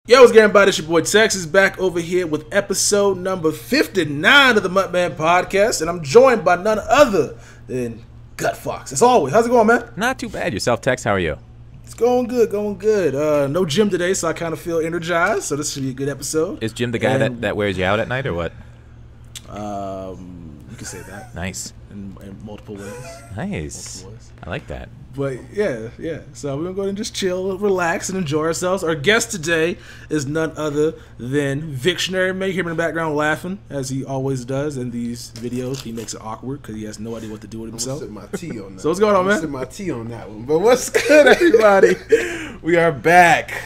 Yo, what's going on? It's your boy Tex is back over here with episode number 59 of the MUTMen podcast, and I'm joined by none other than Gut Fox. As always, how's it going, man? Not too bad. Yourself, Tex, how are you? It's going good, going good. No gym today, so I kind of feel energized, so this should be a good episode. Is Jim the guy that wears you out at night, or what? You can say that. Nice. In multiple ways. Nice. Multiple ways. I like that. But yeah. So we're going to go ahead and just chill, relax, and enjoy ourselves. Our guest today is none other than VictionaryHD. You hear him in the background laughing, as he always does in these videos. He makes it awkward because he has no idea what to do with himself. I'm gonna sip my tea on that. So what's going on, man? I'm sip my tea on that one. But what's good, everybody? We are back.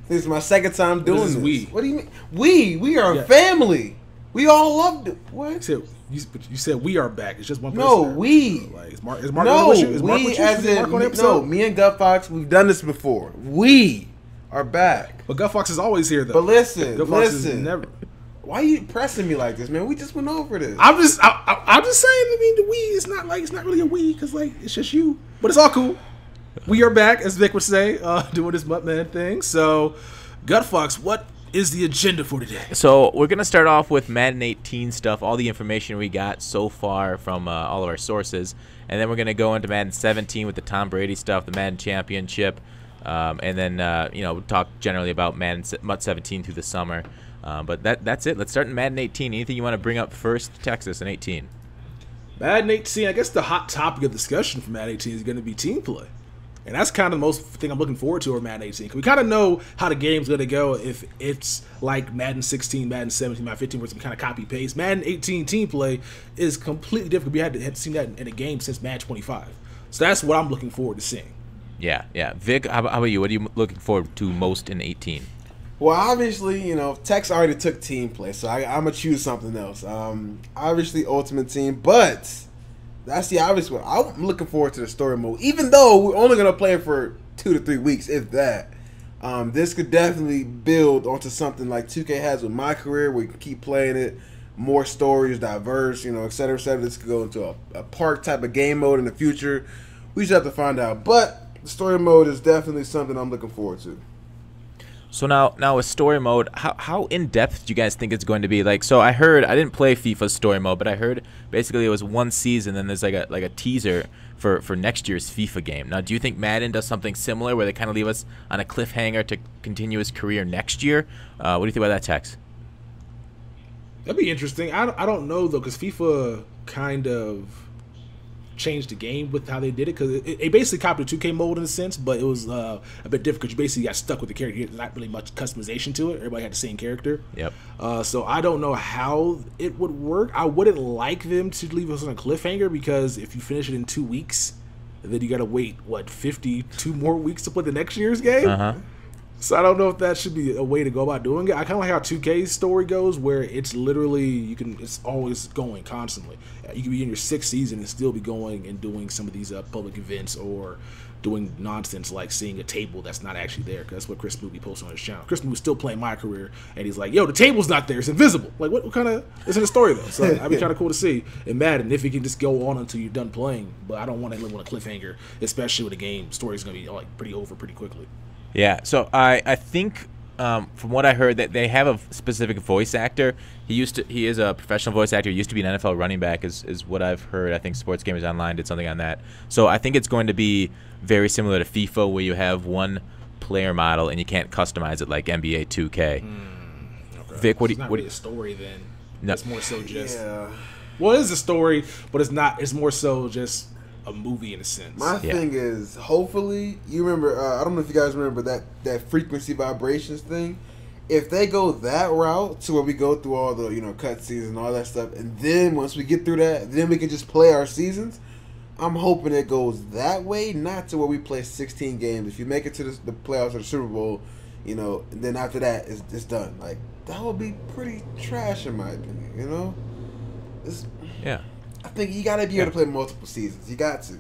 This is my second time doing this. We. What do you mean? We are family. We all loved it. What? You said we are back. It's just one person. No, we. Like, is Mark No, with you? Is Mark we with you? as Is Mark on the in episode? no. Me and Gut Fox, we've done this before. We are back. But Gut Fox is always here, though. But listen, Gut Fox is listen. never. Why are you pressing me like this, man? We just went over this. I'm just saying. I mean, the we is not like it's not really a we because like it's just you. But it's all cool. We are back, as Vic would say, doing this MUTMen thing. So, Gut Fox, what is the agenda for today? So we're going to start off with Madden 18 stuff, all the information we got so far from all of our sources. And then we're going to go into Madden 17 with the Tom Brady stuff, the Madden Championship. And then, we'll talk generally about Madden MUT 17 through the summer. But that's it. Let's start in Madden 18. Anything you want to bring up first, Texas, in 18? Madden 18, I guess the hot topic of discussion for Madden 18 is going to be team play. And that's kind of the most thing I'm looking forward to over Madden 18. Because we kind of know how the game's going to go if it's like Madden 16, Madden 17, Madden 15, where it's kind of copy-paste. Madden 18 team play is completely different. We hadn't seen that in a game since Madden 25. So that's what I'm looking forward to seeing. Yeah. Vic, how about you? What are you looking forward to most in 18? Well, obviously, Tex already took team play, so I'm going to choose something else. Obviously, Ultimate Team, but that's the obvious one. I'm looking forward to the story mode, even though we're only going to play it for 2 to 3 weeks, if that. This could definitely build onto something like 2K has with my career, where you can keep playing it, more stories, diverse, et cetera, et cetera. This could go into a park type of game mode in the future. We just have to find out. But the story mode is definitely something I'm looking forward to. So now with story mode, how in depth do you guys think it's going to be? Like, so I didn't play FIFA's story mode, but I heard basically it was one season, and there's like a teaser for next year's FIFA game. Now, do you think Madden does something similar where they kind of leave us on a cliffhanger to continue his career next year? What do you think about that, Tex? That'd be interesting. I don't know, though, because FIFA kind of changed the game with how they did it, because it basically copied the 2K mode in a sense, but it was a bit different because you basically got stuck with the character. There's not really much customization to it. Everybody had the same character. Yep. So I don't know how it would work. I wouldn't like them to leave us on a cliffhanger, because if you finish it in 2 weeks, then you got to wait 52 more weeks to play the next year's game. So I don't know if that should be a way to go about doing it. I kind of like how 2K's story goes, where it's literally it's always going constantly. You can be in your 6th season and still be going and doing some of these public events, or doing nonsense like seeing a table that's not actually there. Because that's what Chris Moody posted on his channel. Chris Moody's still playing my career, and he's like, "Yo, the table's not there; it's invisible." Like, what kind of is in the story though? So that'd be kind of cool to see in Madden if you can just go on until you're done playing. But I don't want to live on a cliffhanger, especially with the game story's gonna be like pretty over pretty quickly. Yeah, so I think from what I heard that they have a specific voice actor. He is a professional voice actor. He used to be an NFL running back, is what I've heard. I think Sports Gamers Online did something on that. So I think it's going to be very similar to FIFA, where you have one player model and you can't customize it like NBA 2K. Okay. Vic, what do you? It's not really a story then. No. It's more so just. Yeah. Well, it is a story, but it's not. It's more so just a movie in a sense. My thing is, hopefully, you remember, I don't know if you guys remember that frequency vibrations thing. If they go that route to where we go through all the, cutscenes and all that stuff, and then once we get through that, then we can just play our seasons, I'm hoping it goes that way, not to where we play 16 games. If you make it to the playoffs or the Super Bowl, and then after that, it's done. Like, that would be pretty trash in my opinion, Yeah. I think you got to be able to play multiple seasons. You got to.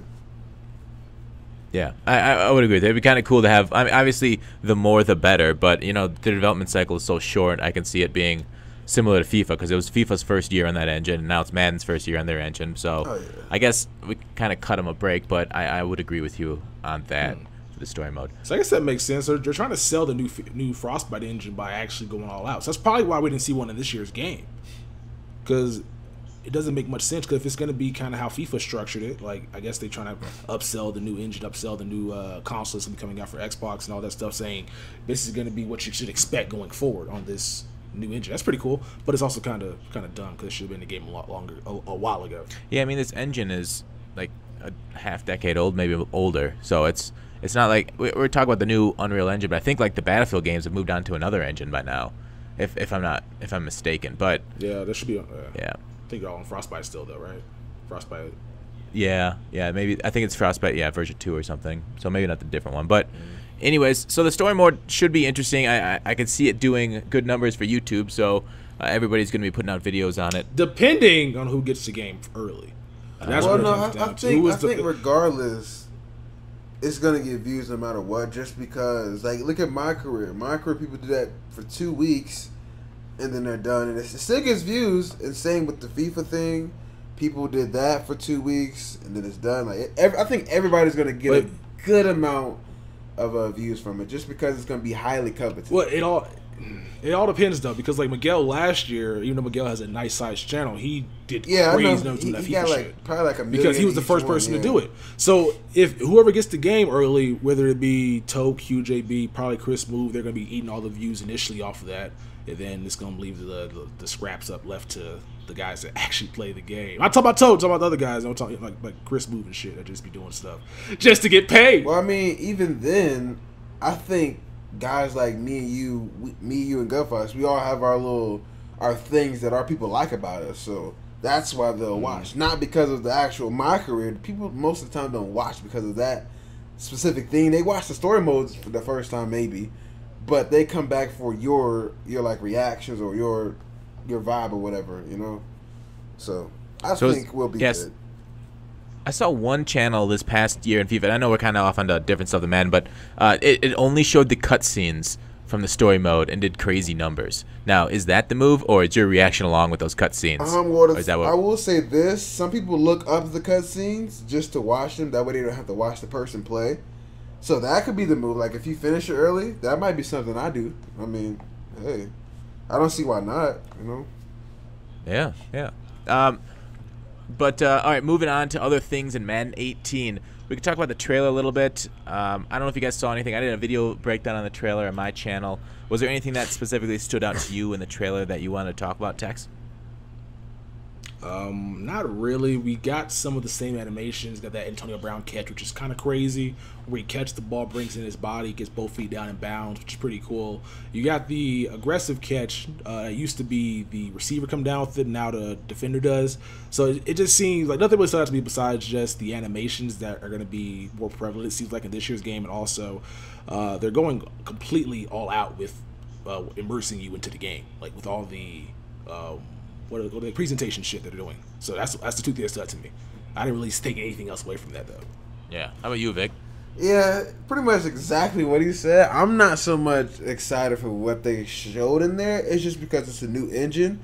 Yeah, I would agree. It'd be kind of cool to have. I mean, obviously, the more the better. But the development cycle is so short. I can see it being similar to FIFA, because it was FIFA's first year on that engine, and now it's Madden's first year on their engine. So I guess we kind of cut them a break. But I would agree with you on that. the story mode. So I guess that makes sense. They're trying to sell the new Frostbite engine by actually going all out. So that's probably why we didn't see one in this year's game, because it doesn't make much sense. Because if it's going to be kind of how FIFA structured it, like I guess they're trying to upsell the new engine, upsell the new console that's going to be coming out for Xbox and all that stuff, saying this is going to be what you should expect going forward on this new engine. That's pretty cool, but it's also kind of dumb because it should have been in the game a lot longer, a while ago. Yeah, I mean, this engine is like a half decade old, maybe older. So it's not like we're talking about the new Unreal Engine, but I think like the Battlefield games have moved on to another engine by now, if I'm mistaken. But yeah, there should be. Yeah, I think you're all on Frostbite still though, right? Frostbite. Yeah, maybe I think it's Frostbite. Yeah, version 2 or something. So maybe not the different one, but. Anyways, so the story mode should be interesting. I could see it doing good numbers for YouTube, so everybody's going to be putting out videos on it. Depending on who gets the game early. That's what it comes down to. I think regardless, it's going to get views no matter what, just because, like, look at my career. My career, people do that for 2 weeks, and then they're done. And it still gets views, and same with the FIFA thing. People did that for 2 weeks, and then it's done. Like, I think everybody's going to get a good amount of views from it, just because it's going to be highly coveted. Well, it all depends though, because like Miguel last year, even though Miguel has a nice sized channel, he did crazy numbers on that FIFA shit. Probably like a million because he was the first person to do it. So if whoever gets the game early, whether it be Toke, QJB, probably Chris Move, they're going to be eating all the views initially off of that, and then it's going to leave the scraps up left to the guys that actually play the game. I'm talking about Toad, I'm talking about the other guys. I'm talking like Chris Move and shit that just be doing stuff just to get paid. Well, I mean, even then, I think guys like me and you and Gunfox, we all have our things that our people like about us. So that's why they'll watch, not because of the actual my career. People most of the time don't watch because of that specific thing. They watch the story modes for the first time maybe, but they come back for your like reactions or your vibe or whatever, you know. So I think we'll be good. I saw one channel this past year in FIFA, and I know we're kind of off on the different stuff than Madden, but it only showed the cutscenes from the story mode and did crazy numbers. Now, is that the move, or is your reaction along with those cutscenes? I will say this: some people look up the cutscenes just to watch them. That way, they don't have to watch the person play. So that could be the move. Like if you finish it early, that might be something I do. I mean, hey, I don't see why not. You know. Yeah. But all right, moving on to other things in Madden 18. We can talk about the trailer a little bit. I don't know if you guys saw anything. I did a video breakdown on the trailer on my channel. Was there anything that specifically stood out to you in the trailer that you wanted to talk about, Tex? Not really. We got some of the same animations. Got that Antonio Brown catch, which is kind of crazy, where he catches the ball, brings it in his body, gets both feet down and bounds, which is pretty cool. You got the aggressive catch. It used to be the receiver come down with it, now the defender does. So it just seems like nothing really stood out to me besides just the animations that are going to be more prevalent, it seems like, in this year's game. And also, they're going completely all out with immersing you into the game, like with all the what are the presentation shit that they're doing. So that's the two things that stood out to me. I didn't really take anything else away from that though. Yeah. How about you, Vic? Yeah, pretty much exactly what he said. I'm not so much excited for what they showed in there. It's just because it's a new engine,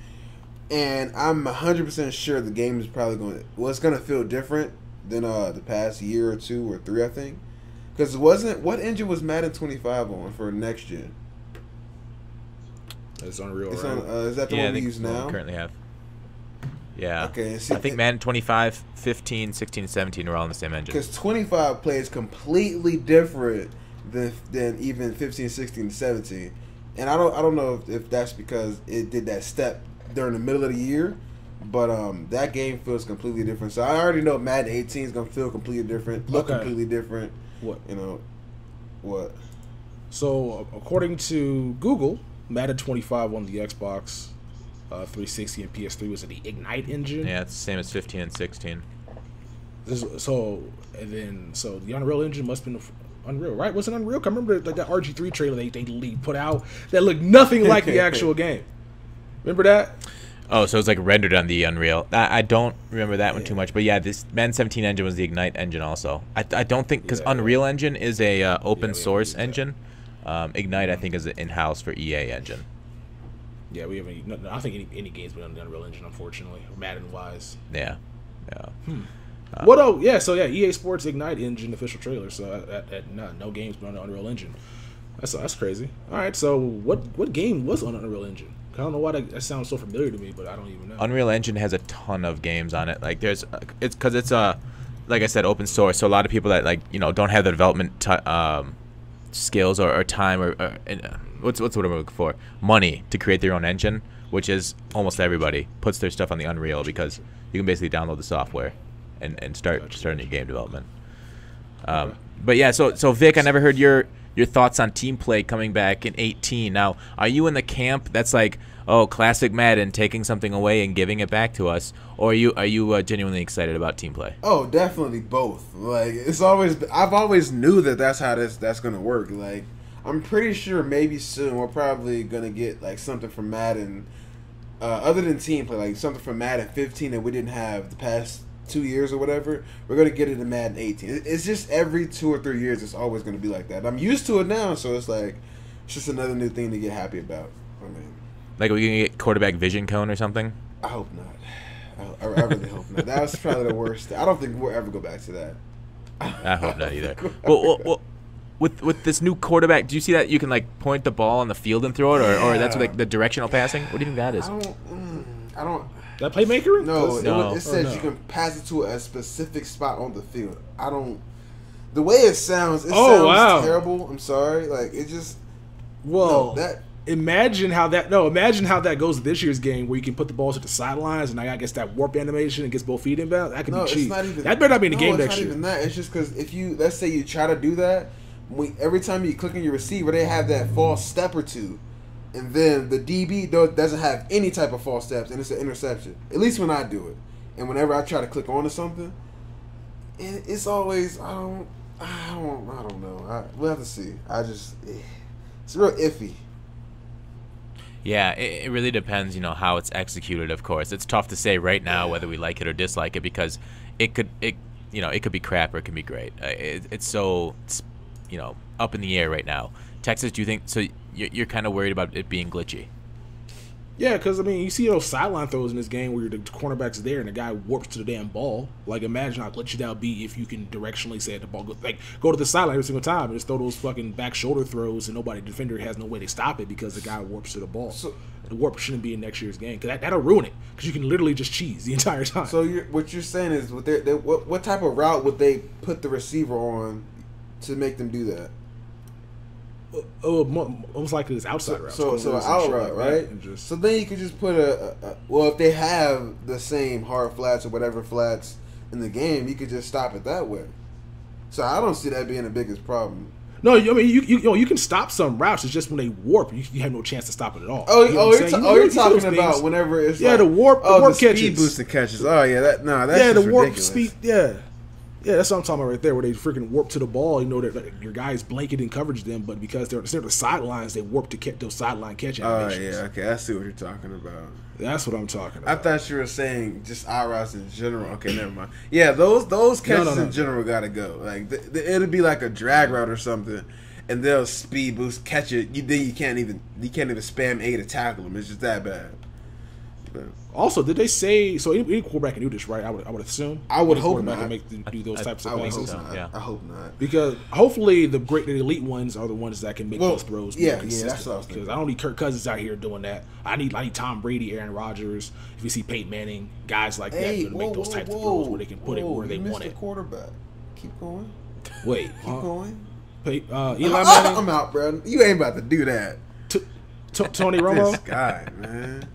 and I'm 100% sure the game is probably going to feel different than the past year or 2 or 3, I think. Because what engine was Madden 25 on for next gen? It's Unreal, right? On, is that the one we use now? We currently have. Yeah. Okay. See, I think Madden 25, 15, 16, and 17 are all on the same engine. Because 25 plays completely different than even 15, 16, and 17. And I don't know if that's because it did that step during the middle of the year, but that game feels completely different. So I already know Madden 18 is gonna feel completely different, look completely different. What? You know, what? So according to Google, Madden 25 on the Xbox 360 and PS3 was in the Ignite engine. Yeah, it's the same as 15 and 16. So the Unreal engine must have been Unreal, right? Was it Unreal? I remember like that RG3 trailer they put out that looked nothing like the actual game. Remember that? Oh, so it's like rendered on the Unreal. I don't remember that one too much, but yeah, this Madden 17 engine was the Ignite engine also. I don't think, because Unreal Engine is a open source engine. Ignite, I think, is an in-house for EA engine. Yeah, we haven't. I don't think any games been on the Unreal Engine, unfortunately, Madden-wise. Yeah. What? Oh, yeah. So yeah, EA Sports Ignite Engine official trailer. So no games but on the Unreal Engine. That's crazy. All right. So what game was on Unreal Engine? I don't know why that sounds so familiar to me, but I don't even know. Unreal Engine has a ton of games on it. Like it's because it's like I said, open source. So a lot of people that don't have the development skills or time or what's what I'm looking for, money to create their own engine, which is almost everybody puts their stuff on the Unreal because you can basically download the software and start your game development. But yeah, so Vic, I never heard your thoughts on Teamplay coming back in 18. Now, are you in the camp that's like, oh, classic Madden, taking something away and giving it back to us, or are you genuinely excited about Teamplay? Oh, definitely both. Like I've always knew that's how that's gonna work. Like I'm pretty sure maybe soon we're probably gonna get like something from Madden, other than Teamplay, like something from Madden 15 that we didn't have the past 2 years or whatever. We're gonna get it in Madden 18. It's just every 2 or 3 years it's always gonna be like that. I'm used to it now, so it's just another new thing to get happy about. I mean, like we can get quarterback vision cone or something. I hope not. I really hope not. That was probably the worst. I don't think we'll ever go back to that. I hope not either. Well, with this new quarterback, do you see that you can like point the ball on the field and throw it, or that's like the directional passing? What do you think that is? I don't. That playmaker? No. It says you can pass it to a specific spot on the field. I don't. The way it sounds, sounds terrible. I'm sorry. Like it just. Well, imagine how that goes this year's game where you can put the balls at the sidelines and I guess that warp animation and gets both feet inbound. That could be cheap. That better not be in the game next year. It's not even that. It's just because if let's say you try to do that, every time you click on your receiver, they have that false step or two. And then the DB doesn't have any type of false steps, and it's an interception. At least when I do it. And whenever I try to click onto something, it's always I don't know. We'll have to see. It's real iffy. Yeah, it really depends, how it's executed. Of course, it's tough to say right now whether we like it or dislike it because it could be crap or it can be great. It's so up in the air right now. Texas, do you think so? You're kind of worried about it being glitchy? Yeah, because, you see those sideline throws in this game where the cornerback's there and the guy warps to the damn ball. Like, imagine how glitchy that would be if you can directionally say the ball go to the sideline every single time and just throw those fucking back shoulder throws and defender has no way to stop it because the guy warps to the ball. So the warp shouldn't be in next year's game because that'll ruin it because you can literally just cheese the entire time. So what you're saying is what type of route would they put the receiver on to make them do that? Almost like this outside route. So an out route, right? So then you could just put if they have the same hard flats or whatever flats in the game, you could just stop it that way. So I don't see that being the biggest problem. No, you can stop some routes. It's just when they warp, you have no chance to stop it at all. You're talking about whenever it's the warp catches. Speed boosting catches. Oh yeah, that's the warp ridiculous. Speed. Yeah, that's what I'm talking about right there, where they freaking warp to the ball. That your guys blanket and coverage them, but because they're the sidelines, they warp to those sideline catch animations. Oh yeah, okay, I see what you're talking about. That's what I'm talking about. I thought you were saying just out routes in general. Okay, never mind. Yeah, those catches in general gotta go. Like it'll be like a drag route or something, and they'll speed boost catch it. Then you can't even spam A to tackle them. It's just that bad. Also, did they say so? Any quarterback can do this, right? I would assume. I would hope not. Can do those types of passes. Yeah. I hope not. Because hopefully the elite ones are the ones that can make those throws. Yeah, that's what I was thinking. Because I don't need Kirk Cousins out here doing that. I need Tom Brady, Aaron Rodgers. If you see Peyton Manning, guys like that to make those types of throws where they can put it where they want it. Quarterback. Keep going. Wait. Keep going. Eli Manning. I'm out, bro. You ain't about to do that. Tony Romo. This guy, man.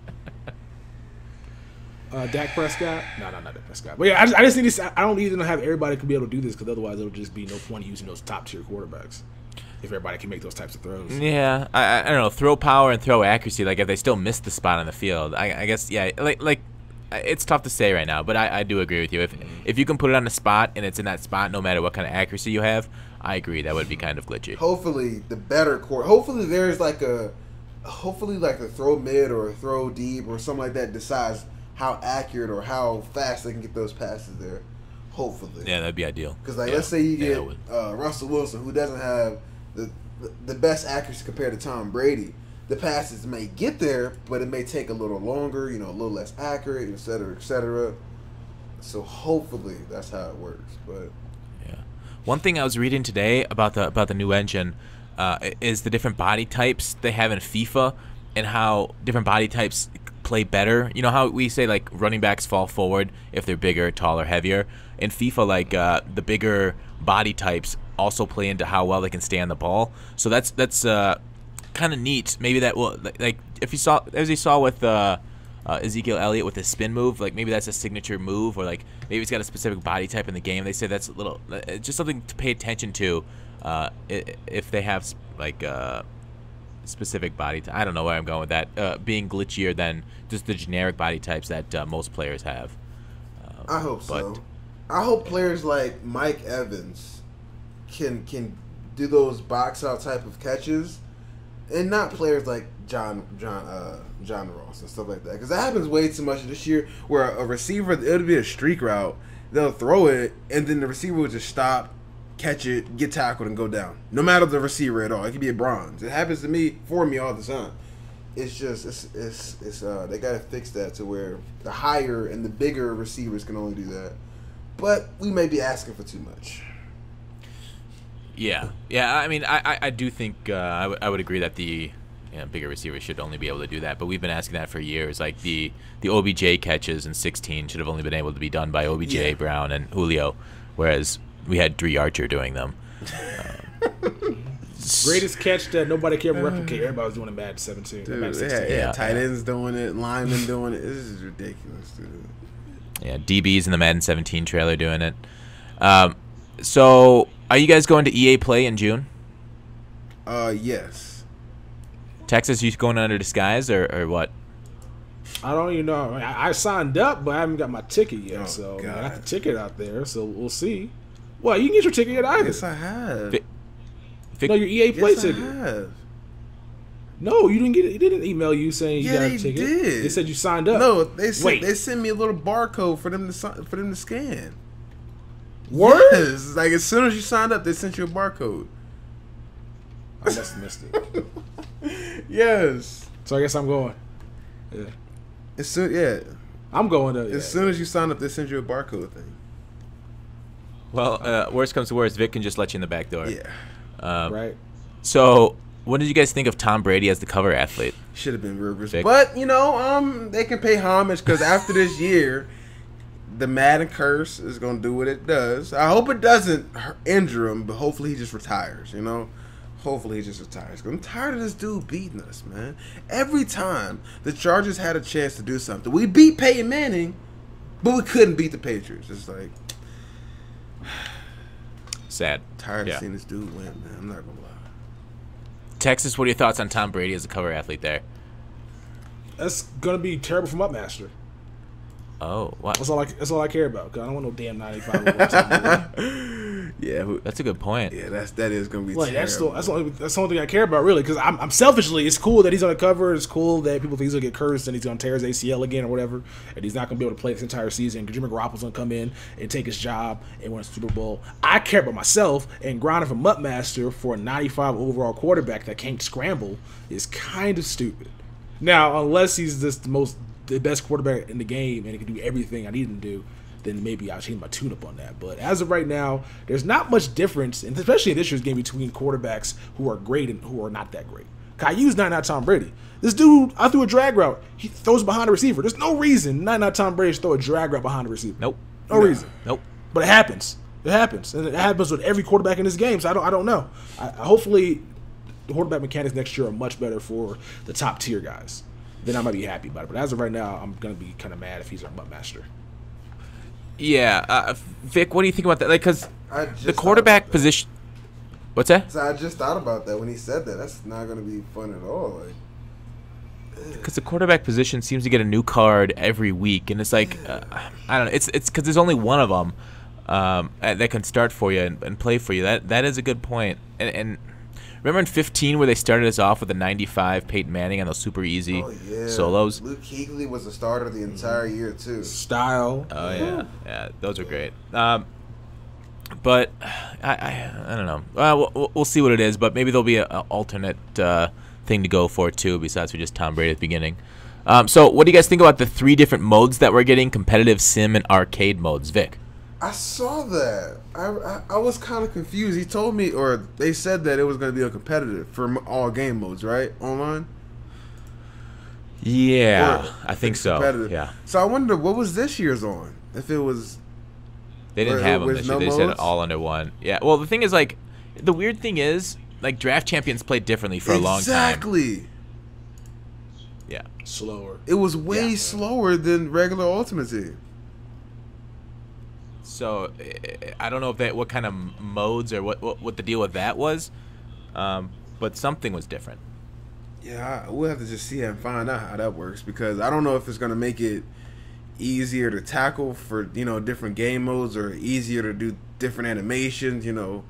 Dak Prescott? No, not Dak Prescott. But yeah, I just think I don't even have everybody can be able to do this because otherwise it'll just be no point using those top tier quarterbacks if everybody can make those types of throws. Yeah, I don't know. Throw power and throw accuracy. Like if they still miss the spot on the field, I guess like it's tough to say right now. But I do agree with you. If you can put it on the spot and it's in that spot, no matter what kind of accuracy you have, I agree that would be kind of glitchy. Hopefully the better court. Hopefully there's like a throw mid or a throw deep or something like that decides how accurate or how fast they can get those passes there. Hopefully. Yeah, that'd be ideal. Because let's say you get Russell Wilson, who doesn't have the best accuracy compared to Tom Brady. The passes may get there, but it may take a little longer, a little less accurate, et cetera, et cetera. So hopefully that's how it works. But yeah, one thing I was reading today about the new engine is the different body types they have in FIFA and how different body types play better. You know how we say like running backs fall forward if they're bigger, taller, heavier. In FIFA, like the bigger body types also play into how well they can stay on the ball. So that's kind of neat. Maybe that will like if you saw as you saw with Ezekiel Elliott with his spin move, like maybe that's a signature move, or like maybe he's got a specific body type in the game. They say that's a little just something to pay attention to if they have like specific body type. I don't know where I'm going with that. Being glitchier than just the generic body types that most players have. I hope so. I hope players like Mike Evans can do those box out type of catches, and not players like John Ross and stuff like that. Because that happens way too much this year, where a receiver, it'll be a streak route, they'll throw it, and then the receiver will just stop, catch it, get tackled, and go down. No matter the receiver at all. It could be a bronze. It happens to me all the time. It's just they gotta fix that to where the higher and the bigger receivers can only do that. But we may be asking for too much. Yeah. I mean, I do think I would agree that the bigger receivers should only be able to do that. But we've been asking that for years. Like the OBJ catches in 16 should have only been able to be done by OBJ, Brown, and Julio, whereas we had Dre Archer doing them. Greatest catch that nobody can ever replicate. Everybody was doing it Madden 17. Dude, Madden 16. yeah, tight ends doing it, linemen doing it. This is ridiculous, dude. Yeah, DBs in the Madden 17 trailer doing it. So, are you guys going to EA Play in June? Yes. Texas, you going under disguise or what? I don't even know. I signed up, but I haven't got my ticket yet. So God. I got the ticket out there. So we'll see. Well, you can get your ticket yet either. Yes, I have. No, your EA Play yes, ticket. I have. No, you didn't get it. He didn't email you saying you got a they ticket. did. They said you signed up. No, they sent me a little barcode for them to scan. Word? Yes. Like as soon as you signed up, they sent you a barcode. I must have missed it. Yes. So I guess I'm going. Yeah. I'm going to. As soon as you sign up, they send you a barcode thing. Well, worst comes to worst, Vic can just let you in the back door. Yeah. Right. So, what did you guys think of Tom Brady as the cover athlete? Should have been Rivers. Vic? But, they can pay homage because after this year, the Madden curse is going to do what it does. I hope it doesn't injure him, but hopefully he just retires, Hopefully he just retires. I'm tired of this dude beating us, man. Every time the Chargers had a chance to do something, we beat Peyton Manning, but we couldn't beat the Patriots. It's like... Sad. Tired of seeing this dude win, man. I'm not going to lie. Texas, what are your thoughts on Tom Brady as a cover athlete there? That's going to be terrible for MUTMaster. Oh, what? That's all I care about. Cause I don't want no damn 95. Yeah, that's a good point. Yeah, that is gonna be terrible. That's the only thing I care about, really. Because I'm selfishly, it's cool that he's on the cover. It's cool that people think he's gonna get cursed and he's gonna tear his ACL again or whatever, and he's not gonna be able to play this entire season. Jimmy Garoppolo's gonna come in and take his job and win a Super Bowl. I care about myself, and grinding for MUTMaster for a 95 overall quarterback that can't scramble is kind of stupid. Now, unless he's just the best quarterback in the game and he can do everything I need him to do, then maybe I'll change my tune-up on that. But as of right now, there's not much difference, and especially in this year's game, between quarterbacks who are great and who are not that great. Caillou's not Tom Brady. This dude, I threw a drag route. He throws behind a receiver. There's no reason not Tom Brady should throw a drag route behind a receiver. Nope. No reason. Nope. But it happens. It happens. And it happens with every quarterback in this game, so I don't know. Hopefully, the quarterback mechanics next year are much better for the top-tier guys. Then I might be happy about it. But as of right now, I'm going to be kind of mad if he's our MUTMaster. Yeah. Vic, what do you think about that? Like, because the quarterback position... What's that? So I just thought about that when he said that. That's not going to be fun at all. Because the quarterback position seems to get a new card every week. And it's like, I don't know. It's because there's only one of them that can start for you and play for you. That is a good point. And remember in 15 where they started us off with a 95 Peyton Manning on those super easy solos? Luke Kuechly was the starter the entire year, too. Style. Oh, yeah. Yeah, those are great. But I don't know. We'll see what it is, but maybe there'll be an alternate thing to go for, too, besides for just Tom Brady at the beginning. So what do you guys think about the 3 different modes that we're getting? Competitive, sim, and arcade modes. Vic? I saw that. I was kind of confused. He told me, or they said that it was going to be a competitive for all game modes, right? Online? Yeah, I think so. Yeah. So I wonder what was this year's on? If it was... They didn't have them this year. They said it all under one. Yeah. Well, the thing is, like, the weird thing is, like, Draft Champions played differently for a long time. Exactly. Yeah. Slower. It was way slower than regular Ultimate Team. So I don't know if what kind of modes or what the deal with that was, but something was different. Yeah, we'll have to just see and find out how that works, because I don't know if it's going to make it easier to tackle for, you know, different game modes, or easier to do different animations, you know.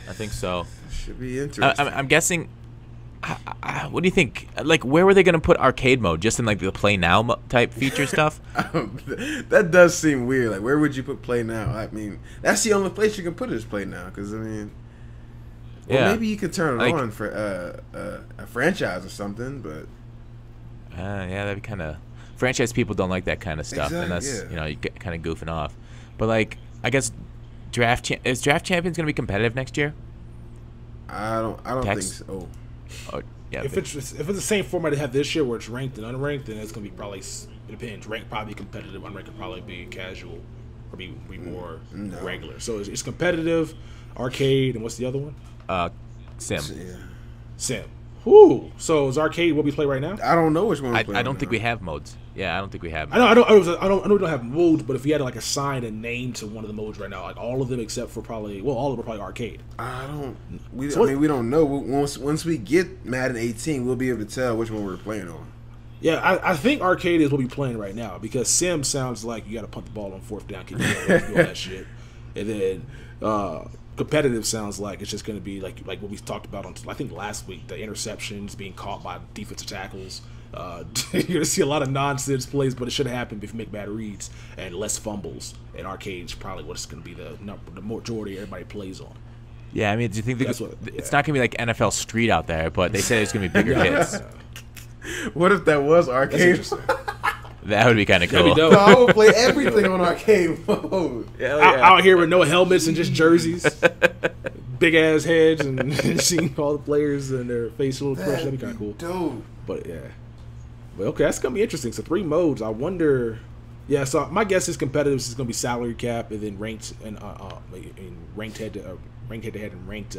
I think so. Should be interesting. I'm guessing. What do you think? Like, where were they going to put arcade mode? Just in like the play now type feature stuff? That does seem weird. Like, where would you put play now? I mean, that's the only place you can put it is play now. Because I mean, well, maybe you could turn it on for a franchise or something. But yeah, that'd be kind of, franchise people don't like that kind of stuff, and that's you know, you get kind of goofing off. But like, I guess is Draft Champions going to be competitive next year? I don't think so. Oh, yeah, if it's the same format they have this year, where it's ranked and unranked, then it's gonna be probably, it depends. Ranked probably competitive, unranked could probably be casual, or be more regular. So it's competitive, arcade, and what's the other one? Sim. Sim. Whoo! So is arcade what we play right now? I don't know which one. I don't think we have modes. Yeah, I don't think we have. I know we don't have modes, but if we had to like assign a name to one of the modes right now, like all of them except for probably, well, all of them are probably arcade. We don't know. Once we get Madden 18, we'll be able to tell which one we're playing on. Yeah, I think arcade is what we're playing right now, because sim sounds like you got to punt the ball on 4th down, kick do all that shit, and then competitive sounds like it's just going to be like what we talked about on, I think, last week, the interceptions being caught by defensive tackles. You're going to see a lot of nonsense plays, but it should happen if you make bad reads, and less fumbles. And arcade's probably what's going to be the majority everybody plays on. Yeah, I mean, do you think it's not going to be like NFL Street out there, but they say it's going to be bigger hits. What if that was arcade? That would be kind of cool. No, I would play everything on arcade mode. Out here with no helmets and just jerseys, big ass heads, and seeing all the players and their facial expression. That'd be kind of cool. Dude. But yeah. But okay, that's gonna be interesting. So 3 modes. I wonder. Yeah. So my guess is competitive is gonna be salary cap, and then ranked and ranked head to head and ranked.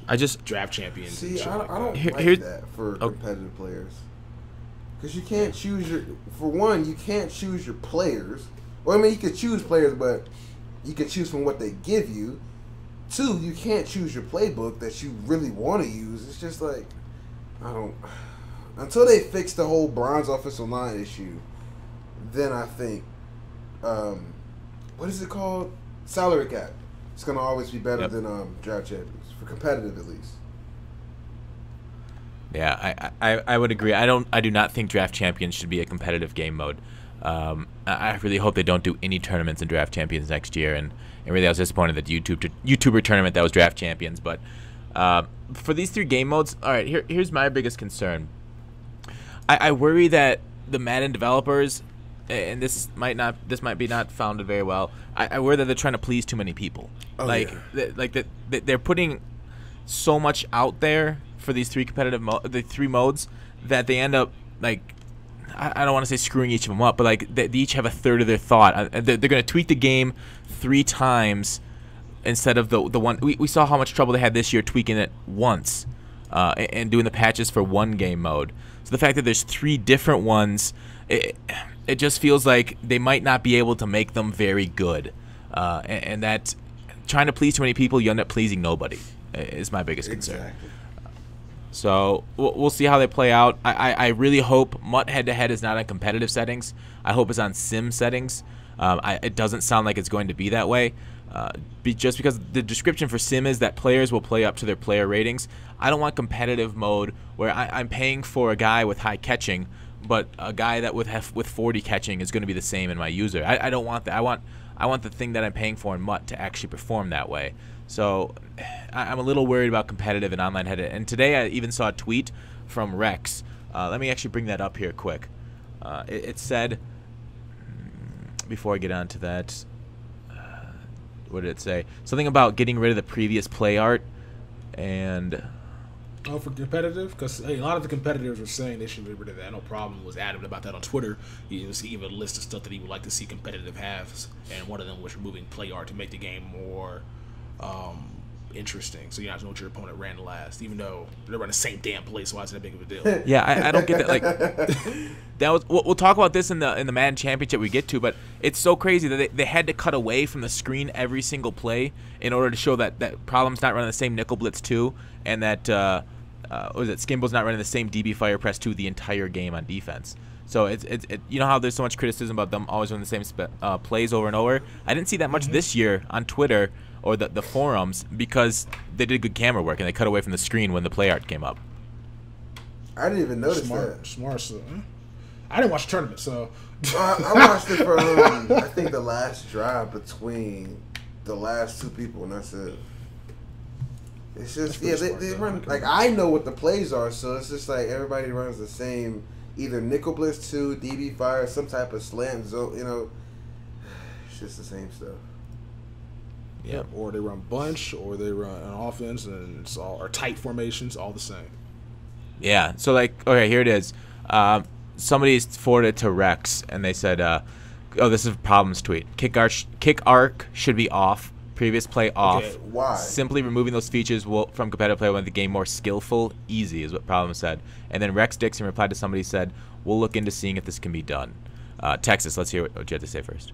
I just draft champions. See, I don't like that for competitive players. Because you can't choose you can't choose your players. Well, I mean, you could choose players, but you can choose from what they give you. 2, you can't choose your playbook that you really want to use. It's just like, until they fix the whole bronze offensive line issue, then I think, what is it called? Salary cap. It's going to always be better than draft champions, for competitive at least. Yeah, I would agree. I do not think Draft Champions should be a competitive game mode. I really hope they don't do any tournaments in Draft Champions next year. And really, I was disappointed that the YouTuber tournament that was Draft Champions. But for these 3 game modes, all right, here's my biggest concern. I worry that the Madden developers, and this might be not founded very well. I worry that they're trying to please too many people. They're putting so much out there for these 3 competitive the 3 modes, that they end up, like, I don't want to say screwing each of them up, but like they each have a third of their thought. They're going to tweak the game 3 times instead of the one. We saw how much trouble they had this year tweaking it once and doing the patches for 1 game mode. So the fact that there's 3 different ones, it just feels like they might not be able to make them very good, and that trying to please too many people, you end up pleasing nobody, is my biggest concern. Exactly. So we'll see how they play out. I really hope MUT head-to-head is not on competitive settings. I hope it's on sim settings. It doesn't sound like it's going to be that way, just because the description for sim is that players will play up to their player ratings. I don't want competitive mode where I'm paying for a guy with high catching, but a guy that with 40 catching is going to be the same in my user. I don't want that. I want the thing that I'm paying for in MUT to actually perform that way. So I'm a little worried about competitive and online head-to-head. And today I even saw a tweet from Rex Let me actually bring that up here quick. It said, before I get on to that, what did it say? Something about getting rid of the previous play art, and... Oh, for competitive? Because a lot of the competitors were saying they should get rid of that. I know Problem was adamant about that on Twitter. He was even a list of stuff that he would like to see competitive have, and one of them was removing play art to make the game more interesting. So you have to know what your opponent ran last, even though they're running the same damn play, so why is it that big of a deal? Yeah, I don't get that. Like, that was. We'll talk about this in the Madden Championship we get to, but it's so crazy that they had to cut away from the screen every single play in order to show that Problem's not running the same nickel blitz 2, and that was it Skimbo's not running the same DB fire press 2 the entire game on defense. So it's you know how there's so much criticism about them always running the same plays over and over. I didn't see that much this year on Twitter or the forums because they did good camera work and they cut away from the screen when the play art came up. I didn't even notice that. Smart. So, I didn't watch the tournament, so I watched it for I think the last drive between the last two people, and that's it. It's just they run like I know what the plays are, so it's just like everybody runs the same, either nickel blitz 2, DB fire, some type of slant zone. You know, it's just the same stuff. Yeah, or they run bunch, or they run an offense, and it's all or tight formations, all the same. Yeah. So like, okay, here it is. Somebody forwarded to Rex, and they said, "Oh, this is a Problem's tweet. Kick arc should be off. Previous play off. Okay, why? Simply removing those features from competitive play will make the game more skillful, easy," is what Problem said. And then Rex Dixon replied to somebody said, "We'll look into seeing if this can be done." Texas, let's hear what you have to say first.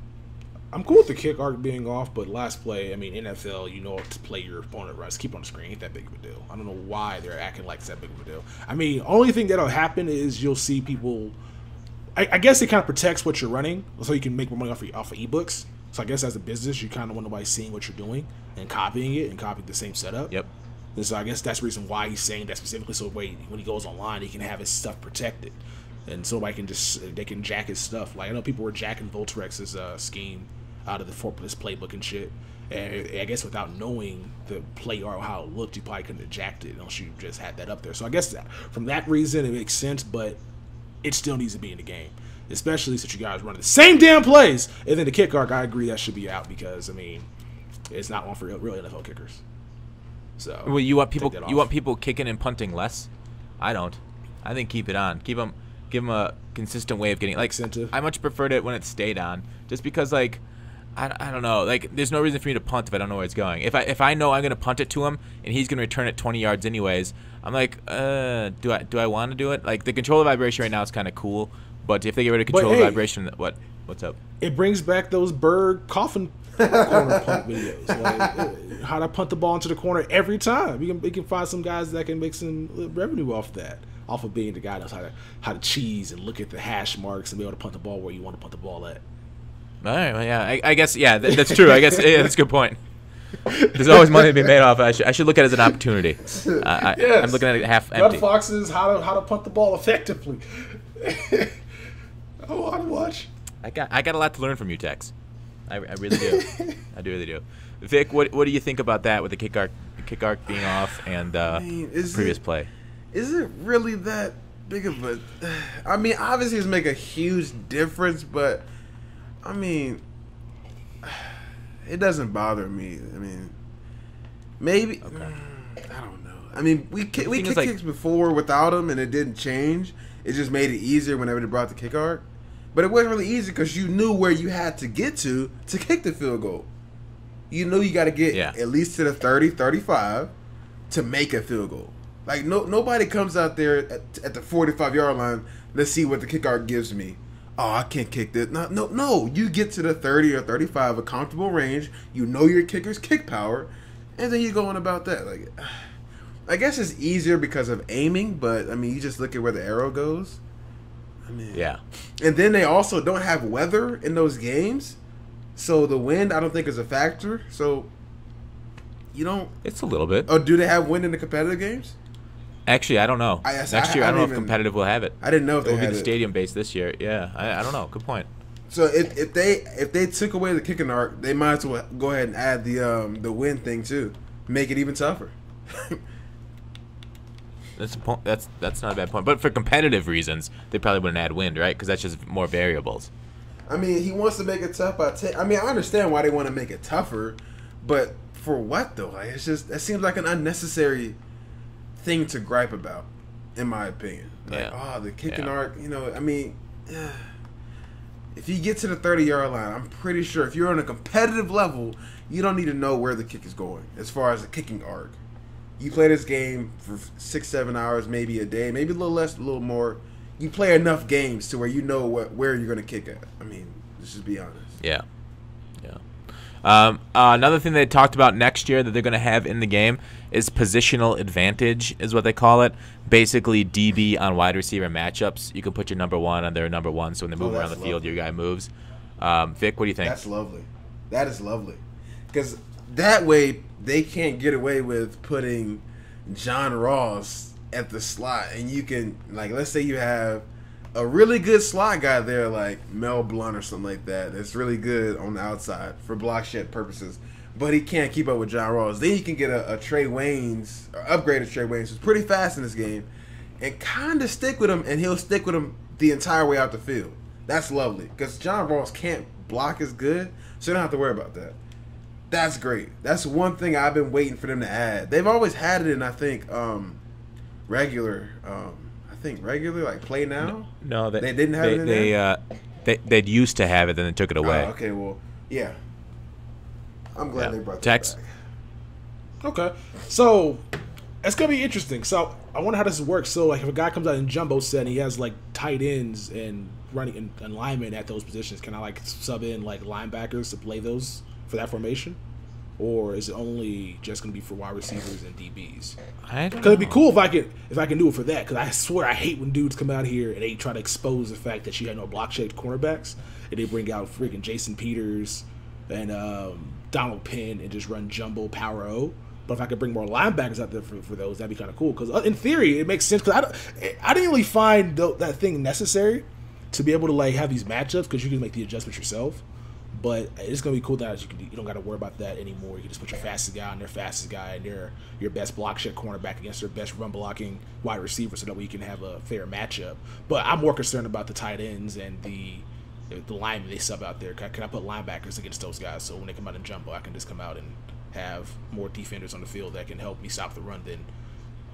I'm cool with the kick arc being off, but last play, I mean, NFL, you know, to play your opponent runs, keep on the screen, ain't that big of a deal. I don't know why they're acting like it's that big of a deal. I mean, only thing that'll happen is you'll see people. I guess it kind of protects what you're running, so you can make more money off of ebooks. So I guess as a business, you kind of want nobody seeing what you're doing and copying it and copying the same setup. Yep. And so I guess that's the reason why he's saying that specifically. So when he goes online, he can have his stuff protected, and so nobody can they can jack his stuff. Like I know people were jacking Voltrex's scheme out of this playbook and shit. And I guess without knowing the play or how it looked, you probably couldn't have jacked it unless you just had that up there. So I guess from that reason, it makes sense, but it still needs to be in the game. Especially since you guys running the same damn plays. And then the kick arc, I agree that should be out because, I mean, it's not one for real NFL kickers. So well, you want people kicking and punting less? I don't. I think keep it on. Give them a consistent way of getting like incentive. I much preferred it when it stayed on, just because like I don't know, like there's no reason for me to punt if I don't know where it's going. If I know I'm gonna punt it to him and he's gonna return it 20 yards anyways, I'm like, do I want to do it? Like the controller vibration right now is kind of cool, but if they get rid of controller vibration, what's up? It brings back those Berg coffin corner punt videos. Like, how to punt the ball into the corner every time. You can find some guys that can make some revenue off that. Off of being the guy that knows how to cheese and look at the hash marks and be able to punt the ball where you want to punt the ball at. All right, well, yeah, I guess, yeah, that's true. I guess that's a good point. There's always money to be made off. I should look at it as an opportunity. Yes. I'm looking at it half empty. Red Foxes, how to punt the ball effectively. I want to watch. I got a lot to learn from you, Tex. I really do. I really do. Vic, what do you think about that with the kick arc being off and previous play? Is it really that big of a? I mean, obviously, it's make a huge difference, but I mean, it doesn't bother me. I mean, maybe I don't know. I mean, we kicked kicks before without them, and it didn't change. It just made it easier whenever they brought the kick arc. But it wasn't really easy because you knew where you had to get to kick the field goal. You knew you got to get at least to the 30, 35 to make a field goal. Like, nobody comes out there at the 45-yard line, let's see what the kick arc gives me. Oh, I can't kick this. No. You get to the 30 or 35, a comfortable range. You know your kicker's kick power, and then you're going about that. Like, I guess it's easier because of aiming, but, I mean, you just look at where the arrow goes. I mean, yeah. And then they also don't have weather in those games, so the wind I don't think is a factor. So you don't. It's a little bit. Oh, do they have wind in the competitive games? Actually, I don't know. Next year, I don't know if competitive will have it. I didn't know if it they will had be the stadium base this year. Yeah, I don't know. Good point. So if they took away the kicking arc, they might as well go ahead and add the wind thing too, make it even tougher. That's not a bad point. But for competitive reasons, they probably wouldn't add wind, right? Because that's just more variables. I mean, he wants to make it tough. I mean, I understand why they want to make it tougher, but for what though? Like, it's just, it seems like an unnecessary thing to gripe about, in my opinion. Like, the kicking arc. You know, I mean, if you get to the 30-yard line, I'm pretty sure if you're on a competitive level, you don't need to know where the kick is going as far as the kicking arc. You play this game for 6-7 hours, maybe a day, maybe a little less, a little more. You play enough games to where you know where you're going to kick at. I mean, let's just be honest. Yeah. Another thing they talked about next year that they're going to have in the game is positional advantage, is what they call it. Basically, DB on wide receiver matchups. You can put your number one on their number one, so when they move around the field, your guy moves. Vic, what do you think? That's lovely. That is lovely. Because that way, they can't get away with putting John Ross at the slot. And you can, like, let's say you have a really good slot guy there, like Mel Blount or something like that, that's really good on the outside for block shed purposes, but he can't keep up with John Ross. Then you can get a Trey Waynes, or upgraded Trey Waynes, who's pretty fast in this game, and kind of stick with him, and he'll stick with him the entire way out the field. That's lovely, because John Ross can't block as good, so you don't have to worry about that. That's great. That's one thing I've been waiting for them to add. They've always had it in, I think, regular like play now. No, they didn't have it in there? They used to have it, then they took it away. Oh, okay, well, yeah. I'm glad they brought that Tex? back. Okay, so it's gonna be interesting. So I wonder how this works. So like, if a guy comes out in jumbo set and he has like tight ends and running and linemen at those positions, can I like sub in like linebackers to play those for that formation? Or is it only just going to be for wide receivers and DBs? Because it'd be cool if I can do it for that. Because I swear I hate when dudes come out here and they try to expose the fact that you had no block-shaped cornerbacks, and they bring out freaking Jason Peters and Donald Penn and just run jumbo power O. But if I could bring more linebackers out there for those, that'd be kind of cool. Because in theory, it makes sense. Because I didn't really find that thing necessary to be able to like have these matchups, because you can make the adjustments yourself. But it's gonna be cool that you don't got to worry about that anymore. You can just put your fastest guy on their fastest guy and your best block shed cornerback against their best run blocking wide receiver, so that way you can have a fair matchup. But I'm more concerned about the tight ends and the linemen they sub out there. Can I put linebackers against those guys, so when they come out in jumbo, I can just come out and have more defenders on the field that can help me stop the run than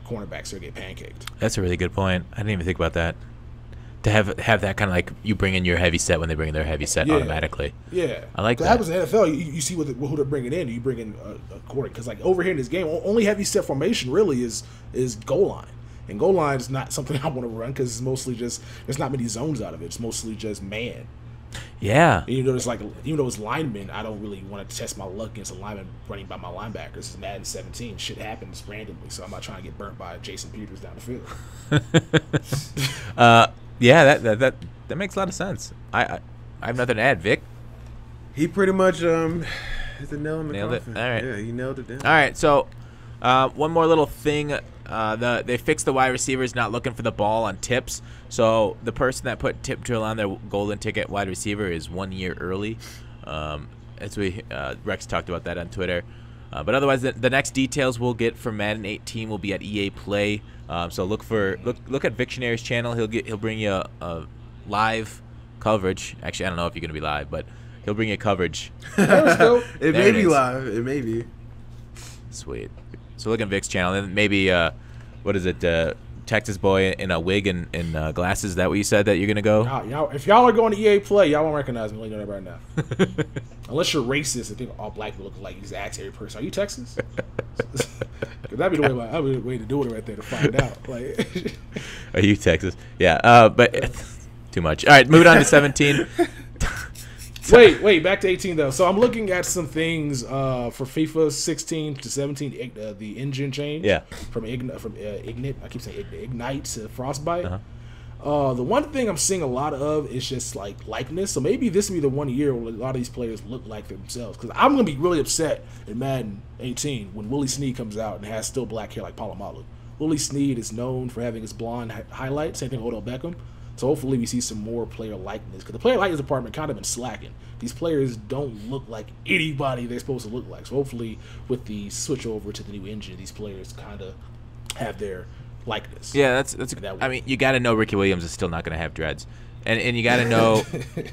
cornerbacks or get pancaked. That's a really good point. I didn't even think about that. To have that kind of like, you bring in your heavy set when they bring in their heavy set automatically. Yeah, I like that. That happens in the NFL. You see who they're bringing in. You bring in according, because like over here in this game, only heavy set formation really is goal line, and goal line is not something I want to run because it's mostly just, there's not many zones out of it. It's mostly just man. Yeah. And even though it's linemen, I don't really want to test my luck against a lineman running by my linebackers. It's Madden 17. Shit happens randomly, so I'm not trying to get burnt by Jason Peters down the field. Yeah, that makes a lot of sense. I have nothing to add. Vic? He pretty much hit the nail in the nailed coffin. It. All right. Yeah, he nailed it down. All right, so one more little thing. They fixed the wide receivers not looking for the ball on tips. So the person that put tip drill on their golden ticket wide receiver is 1 year early. As Rex talked about that on Twitter. But otherwise, the next details we'll get for Madden 18 will be at EA Play. So look at Victionary's channel. He'll bring you a live coverage. Actually, I don't know if you're gonna be live, but he'll bring you coverage. It may be live. It may be. Sweet. So look at Vic's channel, and maybe what is it? Texas boy in a wig and glasses. Is that what you said that you're gonna go? If y'all are going to EA Play, y'all won't recognize me. Let me know that right now. Unless you're racist and think all black people look like you, ask every person. Are you Texas? That'd be the way to do it right there to find out. Like, are you Texas? Yeah. But too much. All right, moving on to 17. Wait, back to 18 though. So I'm looking at some things for FIFA 16 to 17, the engine change. Yeah. From Ignite, I keep saying Ignite to Frostbite. The one thing I'm seeing a lot of is just like likeness. So maybe this will be the 1 year where a lot of these players look like themselves. Because I'm gonna be really upset in Madden 18 when Willie Snead comes out and has still black hair like Palomalu. Willie Snead is known for having his blonde highlight. Same thing with Odell Beckham. So hopefully we see some more player likeness, because the player likeness department kind of been slacking. These players don't look like anybody they're supposed to look like. So hopefully with the switch over to the new engine, these players kind of have their likeness. Yeah, that's. I mean, you got to know Ricky Williams is still not going to have dreads, and you got to know.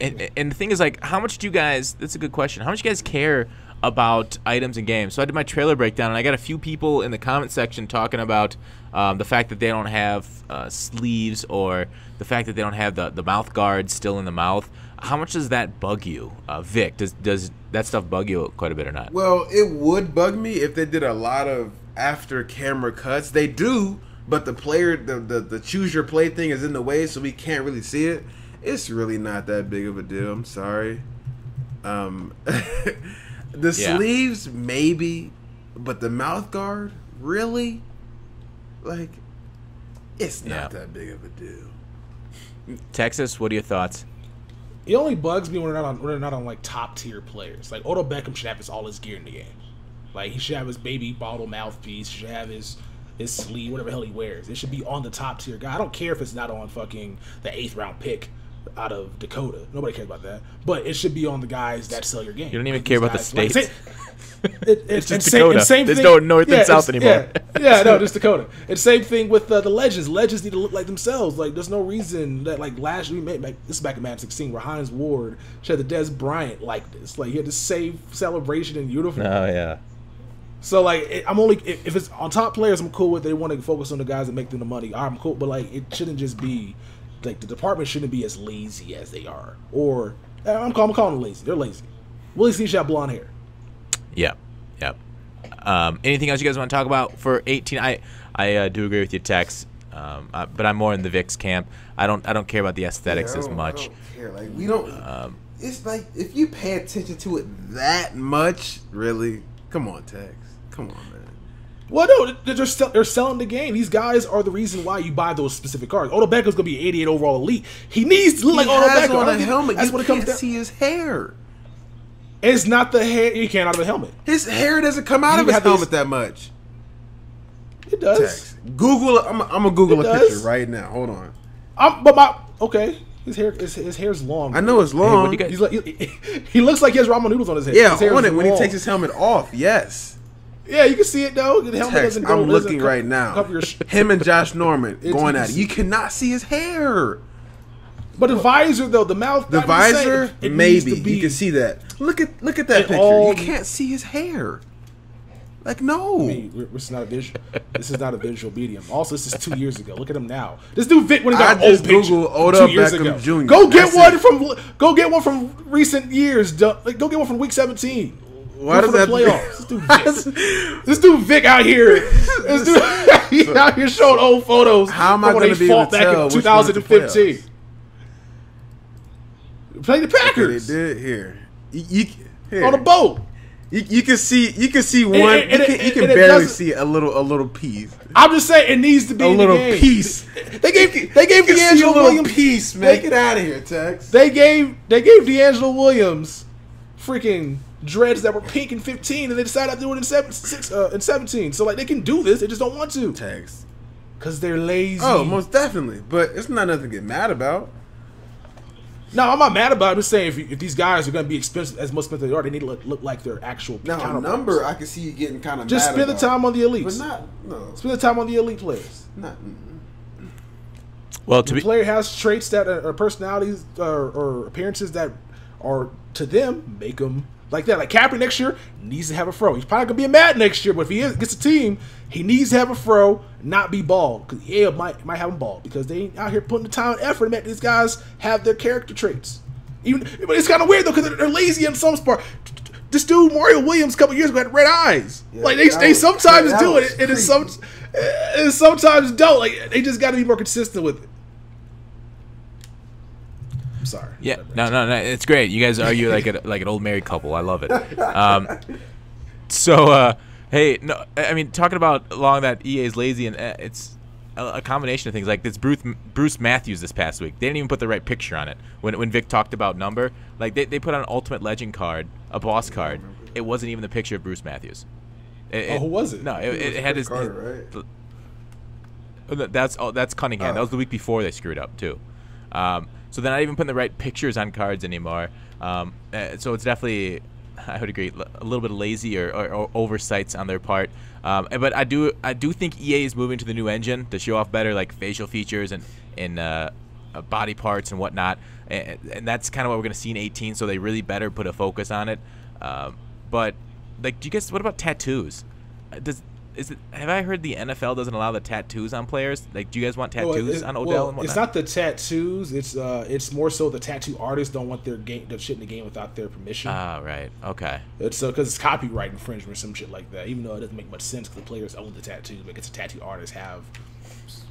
and the thing is, like, how much do you guys? That's a good question. How much do you guys care about items in games? So I did my trailer breakdown, and I got a few people in the comment section talking about the fact that they don't have sleeves, or the fact that they don't have the mouth guard still in the mouth. How much does that bug you, Vic? Does that stuff bug you quite a bit or not? Well, it would bug me if they did a lot of after camera cuts. They do, but the player, the choose your play thing is in the way, so we can't really see it. It's really not that big of a deal. I'm sorry. The sleeves, maybe, but the mouth guard, really? Like, it's not that big of a deal. Texas, what are your thoughts? It only bugs me when they're not on like top tier players. Like Odell Beckham should have all his gear in the game. Like he should have his baby bottle mouthpiece. He should have his sleeve, whatever the hell he wears. It should be on the top tier guy. I don't care if it's not on fucking the 8th round pick out of Dakota. Nobody cares about that. But it should be on the guys that sell your game. You don't even care about the states. Like, it's just Dakota. There's no North and South anymore. No, just Dakota. And same thing with the Legends. Legends need to look like themselves. Like, there's no reason that, like, last year, this is back in Madden 16, where Hines Ward had the Des Bryant like this. Like, he had the same celebration and uniform. Oh, yeah. So, like, I'm only, if it's on top players, I'm cool with. They want to focus on the guys that make them the money. I'm cool. But, like, it shouldn't just be, like, the department shouldn't be as lazy as they are. Or, I'm calling them lazy. They're lazy. Willie C should have blonde hair. Yep. Anything else you guys want to talk about for 18? I do agree with you, Tex. But I'm more in the Vic's camp. I don't care about the aesthetics as much. I don't care. Like, we don't. It's like, if you pay attention to it that much, really, come on, Tex. Come on, man. Well, no, they're selling the game. These guys are the reason why you buy those specific cards. Odell Beckham's gonna be 88 overall elite. He needs to look like Odell Beckham. On a helmet. That's you what it comes can't down. see his hair. It's not the hair. He can't out of a helmet. His hair doesn't come out of his helmet that much. It does. Text. Google. I'm gonna Google a picture right now. Hold on. Okay. His hair's long. I know it's long. Hey, he looks like he has ramen noodles on his head. Yeah, his on it when he takes his helmet off. Yes. Yeah, you can see it though. The helmet doesn't go. I'm looking right now. Him and Josh Norman going at it. You cannot see his hair. But the visor though, the mouth. The visor, maybe you can see that. Look at that picture. You can't see his hair. Like, no. This is not a visual. This is not a visual medium. Also, this is 2 years ago. Look at him now. This dude Vic when he got an old picture Odell 2 years Beckham ago. Jr. Go get one from recent years. Like, go get one from week 17. Why does that playoffs? This dude Vic out here. This dude he's out here showing old photos. How am I going to be able to tell back in 2015? Play the Packers. They did here. Here. On a boat. You can see one. You can barely see a little piece. I'm just saying it needs to be a in little the game. piece. They gave D'Angelo Williams piece, man. Get out of here, Tex. They gave D'Angelo Williams freaking dreads that were pink in 15, and they decided to do it in 17. So like they can do this, they just don't want to. Tex. Because they're lazy. Oh, most definitely. But it's not nothing to get mad about. No, I'm not mad about it. I'm just saying if these guys are going to be expensive, as much expensive as they are, they need to look like their actual now, number, I can see you getting kind of just mad spend the time on the elites. But no. Spend the time on the elite players. Well, the player has traits that are personalities or appearances that are, to them, make them like that. Like Kaepernick next year needs to have a fro. He's probably going to be a Madden next year, but if he gets a team, he needs to have a fro, not be bald. Because might have him bald because they ain't out here putting the time and effort to make these guys have their character traits. But it's kind of weird though because they're lazy in some part. This dude Mario Williams a couple years ago had red eyes. Yeah, like they sometimes do it, and sometimes don't. Like they just got to be more consistent with it. I'm sorry. Yeah, no, it's great. You guys argue like an old married couple. I love it. Hey, no, I mean, talking about along that EA is lazy, and it's a combination of things. Like this Bruce Matthews this past week. They didn't even put the right picture on it. When Vic talked about number, like they put on an Ultimate Legend card, a boss card. It wasn't even the picture of Bruce Matthews. Who was it? No, it had his. Carter, right? That's Cunningham. That was the week before they screwed up too. So they're not even putting the right pictures on cards anymore. So it's definitely I would agree, a little bit lazy or oversights on their part. But I do think EA is moving to the new engine to show off better like facial features and body parts and whatnot, and that's kind of what we're gonna see in 18. So they really better put a focus on it. But like, do you guys? What about tattoos? Have I heard the NFL doesn't allow the tattoos on players? Like, do you guys want tattoos on Odell and whatnot? It's not the tattoos. It's more so the tattoo artists don't want their shit in the game without their permission. Ah, right. Okay. It's because it's copyright infringement or some shit like that. Even though it doesn't make much sense because the players own the tattoos, but it's the tattoo artists have,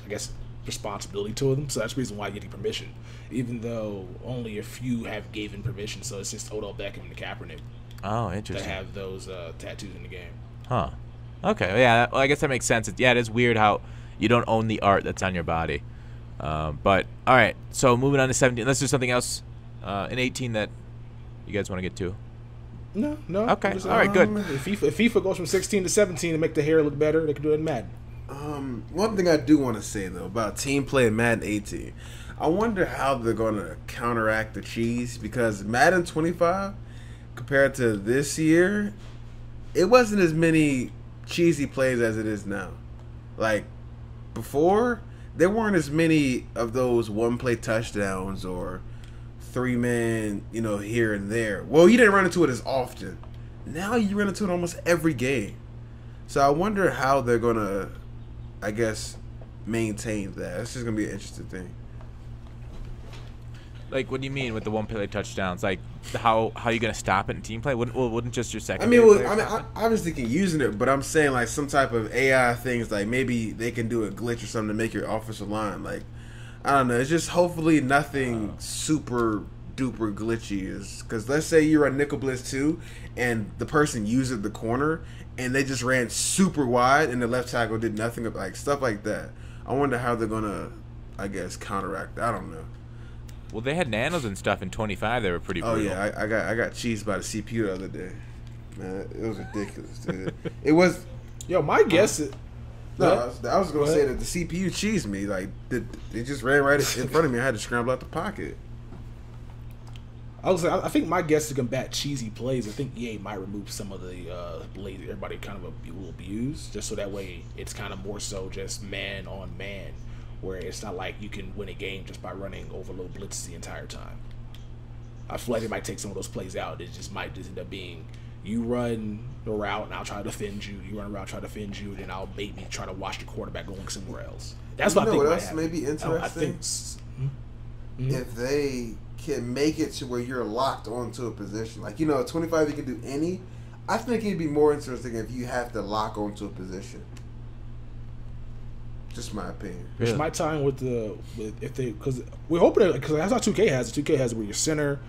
I guess, responsibility to them. So that's the reason why getting permission. Even though only a few have given permission, so it's just Odell Beckham and Kaepernick. Oh, interesting. That have those tattoos in the game. Huh. Okay, yeah, well, I guess that makes sense. It is weird how you don't own the art that's on your body. But, all right, so moving on to 17. Let's do something else in 18 that you guys want to get to. No. Okay, all right, good. If FIFA goes from 16 to 17 to make the hair look better, they can do it in Madden. One thing I do want to say, though, about Team Play and Madden 18, I wonder how they're going to counteract the cheese, because Madden 25, compared to this year, it wasn't as many cheesy plays as it is now. Like before, there weren't as many of those one-play touchdowns or three-man, here and there. Well, you didn't run into it as often. Now you run into it almost every game. So I wonder how they're gonna, I guess, maintain that. It's just gonna be an interesting thing. Like, what do you mean with the one-play touchdowns? Like, how are you gonna stop it in team play? Wouldn't just your second? I was thinking using it, but I'm saying like some type of AI things, like maybe they can do a glitch or something to make your offensive line. Like, I don't know. It's just hopefully nothing super duper glitchy is, because let's say you run nickel blitz 2 and the person used the corner and they just ran super wide and the left tackle did nothing, like stuff like that. I wonder how they're gonna, I guess, counteract. I don't know. Well, they had nanos and stuff in 25. They were pretty brutal. Oh yeah, I got cheesed by the CPU the other day. Man, it was ridiculous, dude. It was. Yo, my guess is. No, I was gonna say that the CPU cheesed me. Like they just ran right in front of me. I had to scramble out the pocket. I think my guess to combat cheesy plays, I think EA might remove some of the plays that everybody kind of will abuse, just so that way it's kind of more so just man on man, where it's not like you can win a game just by running overload blitzes the entire time. I feel like they might take some of those plays out. It just might just end up being you run the route and I'll try to defend you. You run a route, try to defend you, then I'll maybe try to watch the quarterback going somewhere else. That's what I think. What else may be interesting? I think if they can make it to where you're locked onto a position, like 25 you can do any. I think it'd be more interesting if you have to lock onto a position. Just my opinion. Which might tie in with if they, because we're hoping, because that's how 2K has it. 2K has it where you're center,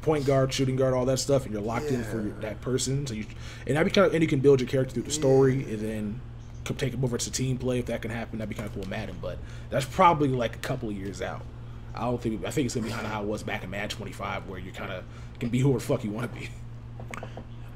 point guard, shooting guard, all that stuff, and you're locked in for that person. So and you can build your character through the story, and then take them over to team play if that can happen. That'd be kind of cool in Madden, but that's probably like a couple of years out. I think it's gonna be kind of how it was back in Madden 25, where you kind of can be whoever the fuck you want to be.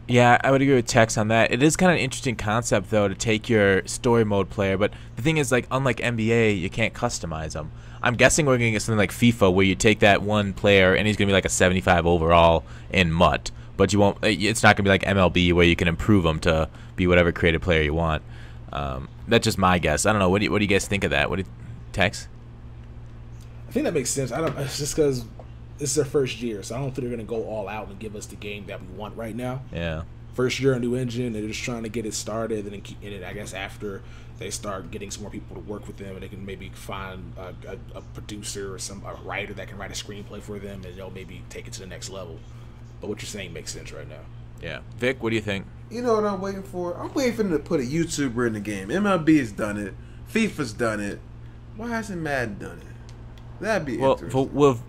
Yeah, I would agree with Tex on that. It is kind of an interesting concept, though, to take your story mode player. But the thing is, like, unlike NBA, you can't customize them. I'm guessing we're going to get something like FIFA, where you take that one player, and he's going to be like a 75 overall in MUT. But you won't. It's not going to be like MLB, where you can improve them to be whatever creative player you want. That's just my guess. I don't know. What do you guys think of that? Tex? I think that makes sense. It's just because this is their first year, so I don't think they're going to go all out and give us the game that we want right now. Yeah. First year, a new engine, they're just trying to get it started, and then I guess after they start getting some more people to work with them, and they can maybe find a producer or a writer that can write a screenplay for them, and they'll maybe take it to the next level. But what you're saying makes sense right now. Yeah. Vic, what do you think? You know what I'm waiting for? I'm waiting for them to put a YouTuber in the game. MLB has done it. FIFA's done it. Why hasn't Madden done it? That'd be interesting. Well,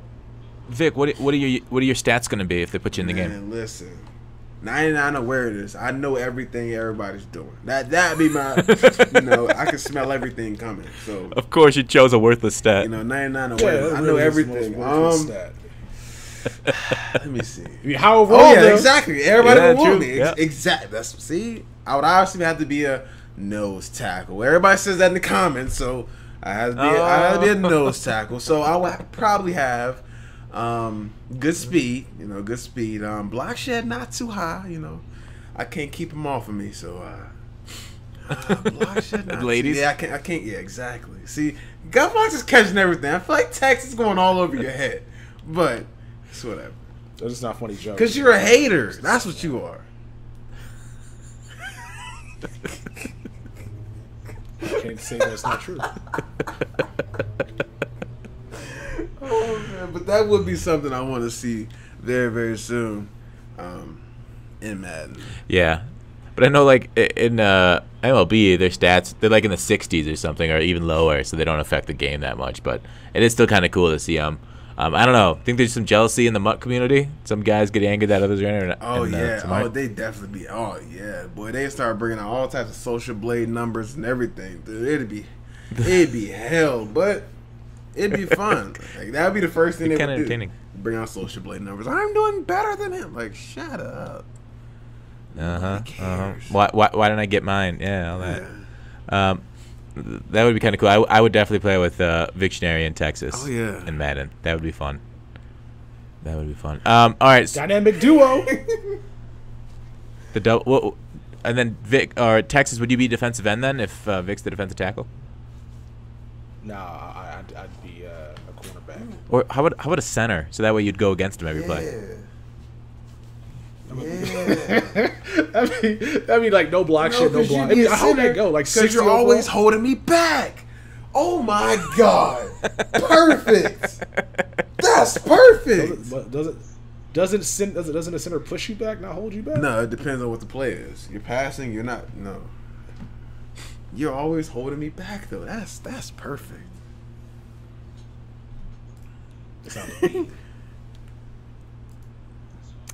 Vic, what are your stats going to be if they put you in the game? Listen, 99 awareness. I know everything everybody's doing. That'd be my. I can smell everything coming. So of course you chose a worthless stat. 99 awareness. I know everything. Let me see. How overall? Exactly. Everybody would want me. Yeah. Exactly. I would obviously have to be a nose tackle. Everybody says that in the comments, so I have to be a nose tackle. So I would probably have Good speed, good speed. Block shed not too high, I can't keep him off of me, so block shed not ladies. Too, yeah, I can't. Yeah, exactly. See, Gunbox is catching everything. I feel like text is going all over your head, but it's whatever. That's just not funny joke. Because you're a hater. That's what you are. I can't say that's not true. Oh man, but that would be something I want to see very, very soon in Madden. Yeah, but I know like in MLB, their stats they're like in the 60s or something, or even lower, so they don't affect the game that much. But it is still kind of cool to see them. I don't know. I think there's some jealousy in the MUT community. Some guys get angry that others are in. Oh yeah. They definitely be. Oh yeah, boy. They start bringing out all types of social blade numbers and everything. Dude, it'd be hell, but it'd be fun. Like that'd be the first thing they would do. Bring out social blade numbers. I'm doing better than him. Like shut up. Why didn't I get mine? Yeah, all that. Yeah. That would be kind of cool. I would definitely play with Victionary in Texas. Oh yeah, in Madden. That would be fun. All right, dynamic duo. The double, and then Vic or Texas. Would you be defensive end then if Vic's the defensive tackle? No, I'd be a cornerback. Or how about a center? So that way you'd go against him every play. Yeah. That'd be like no block shit, no block. How'd that go? Like because you're always holding me back. Oh my god! Perfect. That's perfect. Doesn't the center push you back, not hold you back? No, it depends on what the play is. You're passing. You're not. No. You're always holding me back though. That's perfect.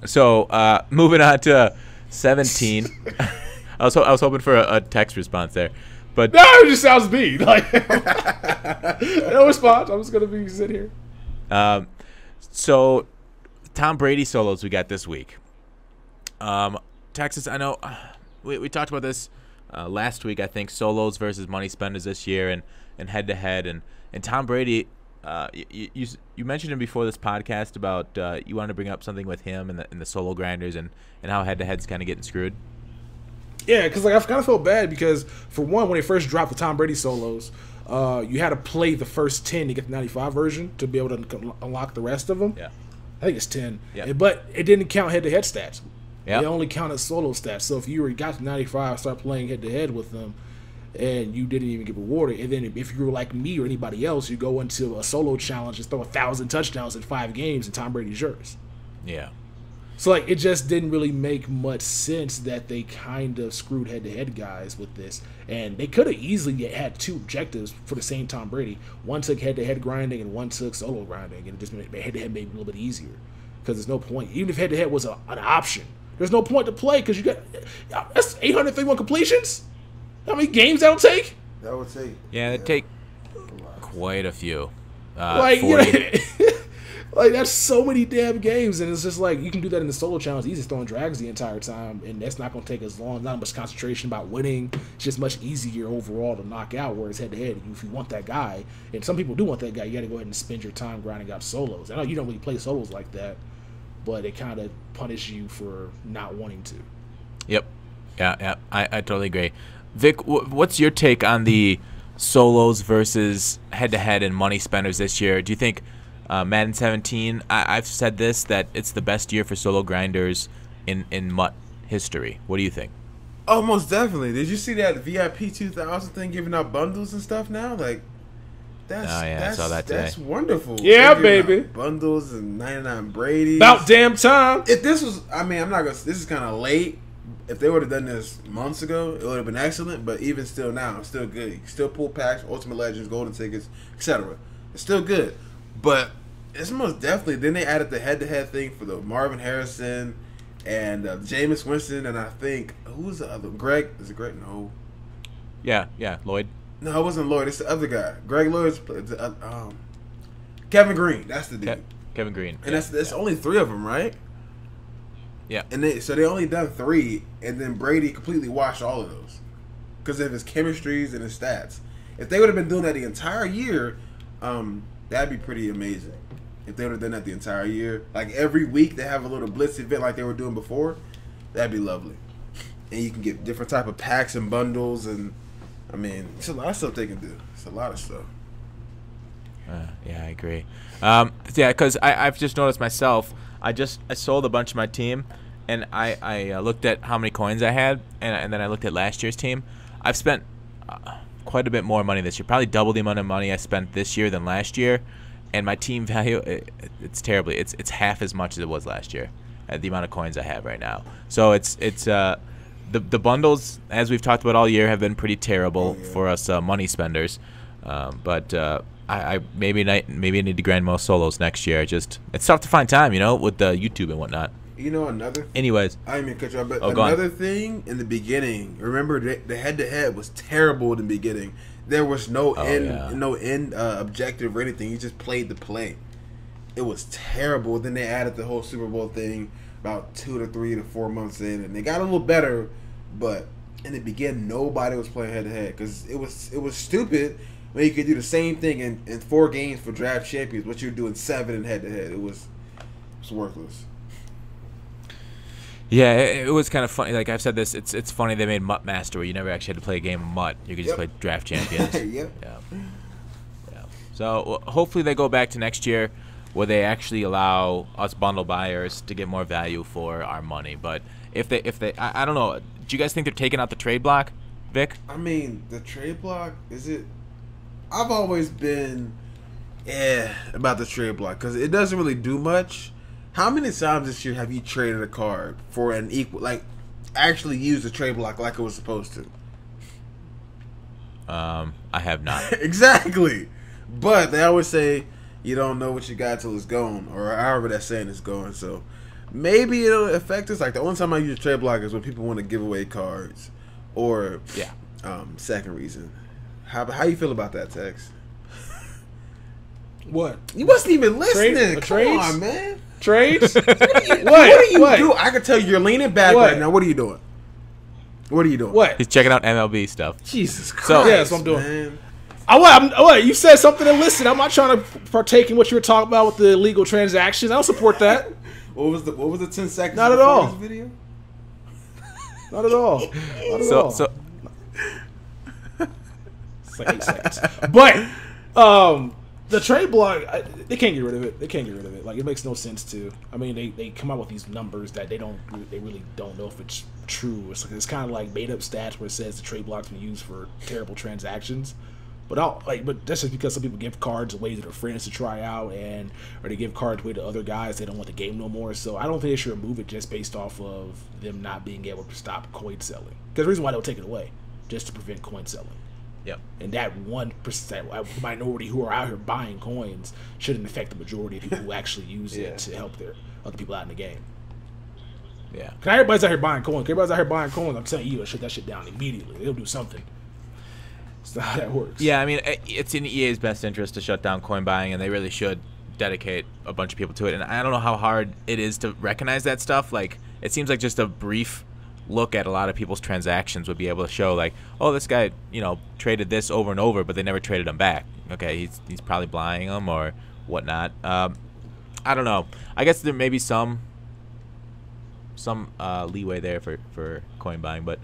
So moving on to 17. I was hoping for a text response there, but no, it just sounds mean. Like no response. I'm just gonna be sitting here. So Tom Brady solos we got this week. Texas, I know we talked about this last week. I think solos versus money spenders this year, and head to head, and Tom Brady. You mentioned him before this podcast about you wanted to bring up something with him and the solo grinders and how head-to-head's kind of getting screwed. Yeah, because like I kind of felt bad because for one, when they first dropped the Tom Brady solos, you had to play the first 10 to get the 95 version to be able to unlock the rest of them. Yeah, I think it's 10. Yeah, but it didn't count head-to-head stats. Yeah, it only counted solo stats. So if you already got to 95, start playing head-to-head with them, and you didn't even get rewarded. And then if you were like me or anybody else, you go into a solo challenge and throw 1,000 touchdowns in 5 games, and Tom Brady's yours. Yeah. So like it just didn't really make much sense that they kind of screwed head-to-head guys with this. And they could have easily had 2 objectives for the same Tom Brady. One took head-to-head grinding and one took solo grinding, and it just made head-to-head maybe a little bit easier. Because there's no point. Even if head-to-head was an option, there's no point to play because you got that's 831 completions. How many games that'll take? That would take. Yeah, it'd take quite a few. Like, like that's so many damn games, and it's just like you can do that in the solo challenge. Easy throwing drags the entire time, and that's not going to take as long. Not much concentration about winning. It's just much easier overall to knock out. Whereas head to head, if you want that guy, and some people do want that guy, you got to go ahead and spend your time grinding out solos. I know you don't really play solos like that, but it kind of punish you for not wanting to. Yep. Yeah. I totally agree. Vic, what's your take on the solos versus head-to-head and money spenders this year? Do you think Madden 17, I've said this, that it's the best year for solo grinders in MUT history. What do you think? Oh, most definitely. Did you see that VIP 2000 thing giving out bundles and stuff now? Like, I saw that today. That's wonderful. Yeah, baby. Bundles and 99 Brady's. About damn time. If this was, I mean, I'm not going to, this is kind of late. If they would have done this months ago, it would have been excellent. But even still now, it's still good. You can still pull packs, Ultimate Legends, Golden Tickets, etc. It's still good. But it's most definitely, then they added the head-to-head thing for the Marvin Harrison and Jameis Winston, and I think, who was the other? Greg? Is it Greg? No. Yeah, Lloyd. No, it wasn't Lloyd. It's the other guy. Greg Lloyd's Kevin Green. That's the dude. Kevin Green. And that's only 3 of them, right? Yeah. And they only done 3, and then Brady completely washed all of those because of his chemistries and his stats. If they would have been doing that the entire year, that'd be pretty amazing. if they would have done that the entire year, like every week they have a little blitz event like they were doing before, that'd be lovely. And you can get different type of packs and bundles, and I mean, it's a lot of stuff they can do. It's a lot of stuff. Yeah, I agree. Yeah, because I've just noticed myself. I sold a bunch of my team, and I looked at how many coins I had, and then I looked at last year's team. I've spent quite a bit more money this year, probably double the amount of money I spent this year than last year, and my team value it's terribly it's half as much as it was last year at the amount of coins I have right now. So it's the bundles, as we've talked about all year, have been pretty terrible for us money spenders, but I maybe I need to grind more solos next year. It's tough to find time, with the YouTube and whatnot. Anyways, I didn't mean to cut you off, but another thing in the beginning, remember the head-to-head was terrible in the beginning. There was no end objective or anything. You just played the play. It was terrible. Then they added the whole Super Bowl thing about 2 to 3 to 4 months in, and they got a little better. But in the beginning, nobody was playing head-to-head because it was stupid when you could do the same thing in 4 games for draft champions, but you're doing 7 in head-to-head. It was worthless. Yeah, it was kind of funny. Like I've said this, it's funny they made MUT Master where you never actually had to play a game of MUT. You could just play draft champions. Yep. Yeah. So hopefully they go back to next year where they actually allow us bundle buyers to get more value for our money. But if they I don't know. Do you guys think they're taking out the trade block, Vic? I mean, the trade block, is it? I've always been about the trade block because it doesn't really do much. How many times this year have you traded a card for an equal, like, actually used the trade block like it was supposed to? I have not. Exactly. But they always say you don't know what you got till it's gone, or however that saying is going. So maybe it'll affect us. Like the only time I use trade block is when people want to give away cards, or second reason. How you feel about that, Tex? What? You wasn't even listening. Come on, man. Trades? What are you doing? I can tell you're leaning back right now. What are you doing? What? He's checking out MLB stuff. Jesus Christ. So, yeah, that's what I'm doing. Man. What? You said something to listen. I'm not trying to partake in what you were talking about with the illegal transactions. I don't support that. What was the 10 seconds? Not at all. This video? Not at all. Not at all. So it's like 8 seconds. But the trade block, they can't get rid of it. Like, it makes no sense to. I mean, they come out with these numbers that they really don't know if it's true. It's kind of like made up stats where it says the trade block's been used for terrible transactions. But that's just because some people give cards away to their friends to try out, or they give cards away to other guys. They don't want the game no more. So I don't think they should remove it just based off of them not being able to stop coin selling. Because the reason why they'll take it away, just to prevent coin selling. Yep. And that 1% minority who are out here buying coins shouldn't affect the majority of people who actually use it to help their other people out in the game. Yeah. Because everybody's out here buying coins. I'm telling you, shut that shit down immediately. They'll do something. That's not how that works. Yeah, I mean, it's in EA's best interest to shut down coin buying, and they really should dedicate a bunch of people to it. And I don't know how hard it is to recognize that stuff. Like, it seems like just a brief look at a lot of people's transactions would be able to show, like, oh, this guy, traded this over and over, but they never traded him back. Okay, he's probably buying them or whatnot. I don't know. I guess there may be some leeway there for coin buying, but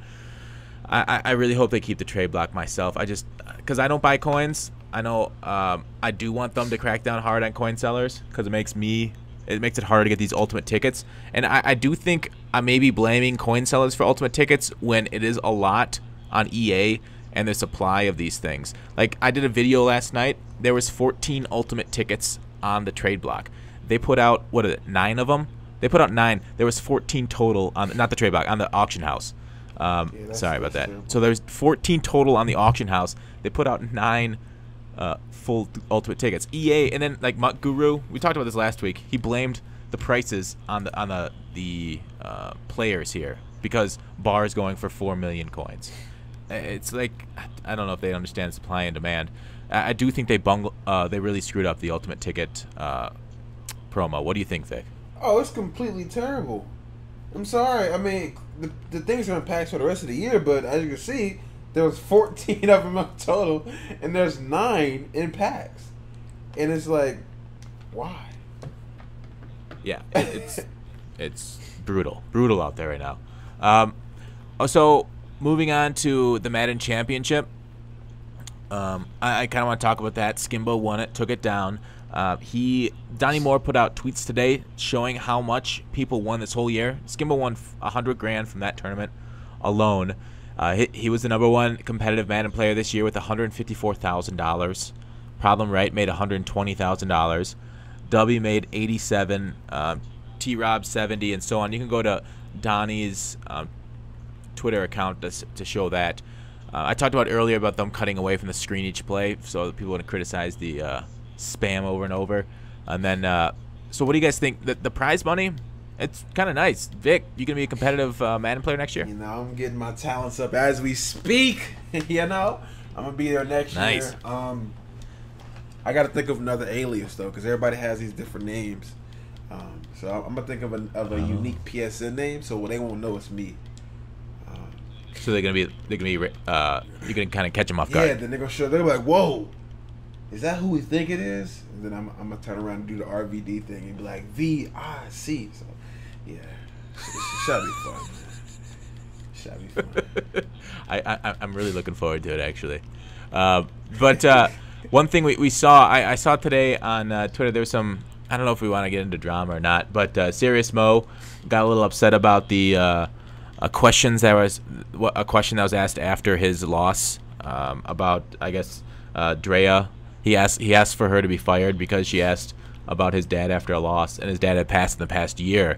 I really hope they keep the trade block myself. Because I don't buy coins. I know I do want them to crack down hard on coin sellers because it makes it harder to get these ultimate tickets. And I do think I may be blaming coin sellers for ultimate tickets when it is a lot on EA and the supply of these things. Like, I did a video last night. There was 14 ultimate tickets on the trade block. They put out, 9 of them? They put out 9. There was 14 total on not the trade block, on the auction house. Sorry about that. Terrible. So there's 14 total on the auction house. They put out 9 full ultimate tickets. EA, and then like MUT Guru, we talked about this last week. He blamed the prices on the players here because bar is going for 4 million coins. It's like, I don't know if they understand supply and demand. I do think they really screwed up the ultimate ticket promo. What do you think, Vic? Oh, it's completely terrible. I'm sorry. I mean, the things are in packs for the rest of the year, but as you can see, there was 14 of them total, and there's 9 in packs. And it's like, why? Yeah, it's brutal out there right now. So moving on to the Madden Championship, I kind of want to talk about that. Skimbo won it, took it down. Donnie Moore put out tweets today showing how much people won this whole year. Skimbo won $100,000 from that tournament alone. He was the #1 competitive Madden player this year with $154,000. Problem Right made $120,000. W made $87,000. T-Rob 70, and so on. You can go to Donnie's Twitter account to show that. I talked about earlier about them cutting away from the screen each play, so that people wouldn't criticize the spam over and over. And then, so what do you guys think? The prize money, it's kind of nice. Vic, you gonna be a competitive Madden player next year? You know, I'm getting my talents up as we speak. You know, I'm gonna be there next year. I got to think of another alias though, because everybody has these different names. So I'm gonna think of a unique PSN name, so they won't know it's me. So they're gonna be you can kind of catch them off guard. Yeah, then they're gonna show. They're like, "Whoa, is that who we think it is?" And then I'm gonna turn around and do the RVD thing and be like, VIC. So yeah, it shall be fun. Man. Shall be fun. I'm really looking forward to it actually. But one thing we saw, I saw today on Twitter, there was some, I don't know if we want to get into drama or not, but Serious Mo got a little upset about the a question that was asked after his loss about, I guess, Drea. He asked for her to be fired because she asked about his dad after a loss, and his dad had passed in the past year.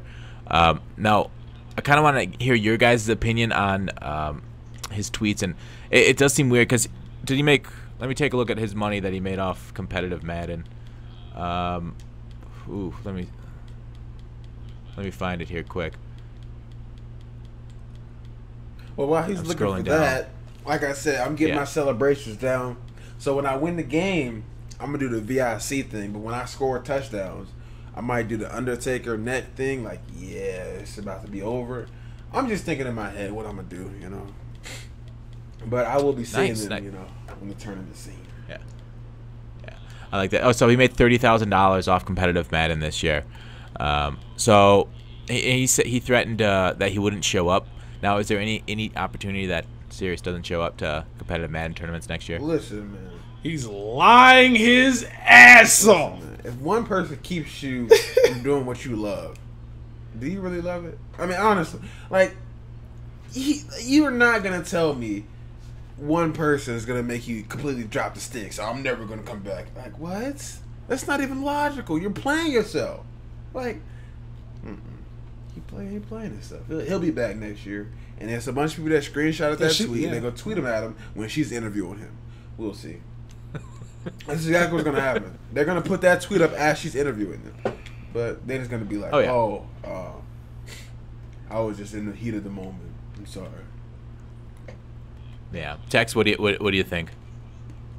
Now, I kind of want to hear your guys' opinion on his tweets, and it does seem weird because did he make? Let me take a look at his money that he made off competitive Madden. Let me find it here quick. Well, while he's looking for that, like I said, I'm getting my celebrations down. So when I win the game, I'm gonna do the VIC thing. But when I score touchdowns, I might do the Undertaker neck thing. Like, yeah, it's about to be over. I'm just thinking in my head what I'm gonna do, you know. But I will be seeing them, you know, when the tournament scene. Yeah, I like that. Oh, so he made $30,000 off competitive Madden this year. So he said he threatened that he wouldn't show up. Now, is there any opportunity that Sirius doesn't show up to competitive Madden tournaments next year? Listen, man, he's lying his ass off. If one person keeps you from doing what you love, do you really love it? I mean, honestly, like, you're not gonna tell me one person is gonna make you completely drop the stick. So I'm never gonna come back. Like, what? That's not even logical. You're playing yourself. Like, he playing himself. He'll be back next year. And there's a bunch of people that screenshotted that tweet. And they're gonna tweet him at him when she's interviewing him. We'll see. That's exactly what's gonna happen. They're gonna put that tweet up as she's interviewing them. But then it's gonna be like, I was just in the heat of the moment. I'm sorry. Yeah, Tex, what do you think?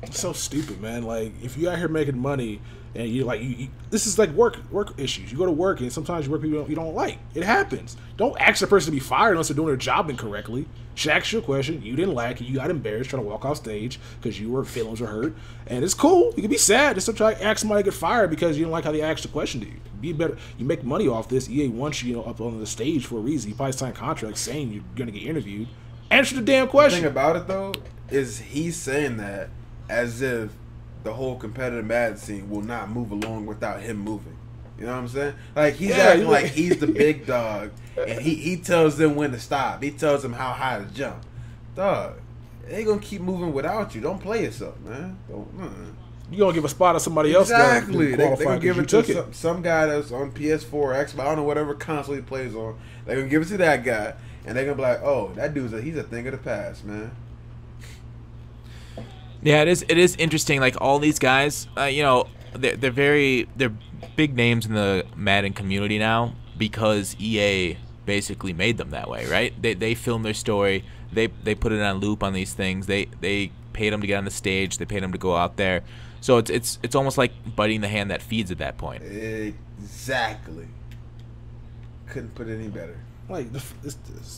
It's so stupid, man. Like, if you out here making money and you like, this is like work issues. You go to work and sometimes you work people you don't like. It happens. Don't ask a person to be fired unless they're doing their job incorrectly. She asked you a question, you didn't like it, you got embarrassed trying to walk off stage because your feelings were hurt, and it's cool. You can be sad. Just try to ask somebody to get fired because you didn't like how they asked the question to you. Be better. You make money off this. EA wants you, up on the stage for a reason. You probably signed contracts saying you're gonna get interviewed. Answer the damn question. The thing about it though is he's saying that as if the whole competitive Madden scene will not move along without him moving. You know what I'm saying? Like, he's acting like he's the big dog, and he tells them when to stop. He tells them how high to jump. Dog, they gonna keep moving without you. Don't play yourself, man. You gonna give a spot to somebody else? Exactly. They gonna give it to some guy that's on PS4 or Xbox. I don't know, whatever console he plays on. They gonna give it to that guy, and they gonna be like, "Oh, that dude's he's a thing of the past, man." Yeah, it is interesting. Like, all these guys, they're big names in the Madden community now because EA basically made them that way, right? They film their story, they put it on loop on these things. They paid them to get on the stage, they paid them to go out there. So it's almost like biting the hand that feeds at that point. Exactly. Couldn't put it any better. Like, this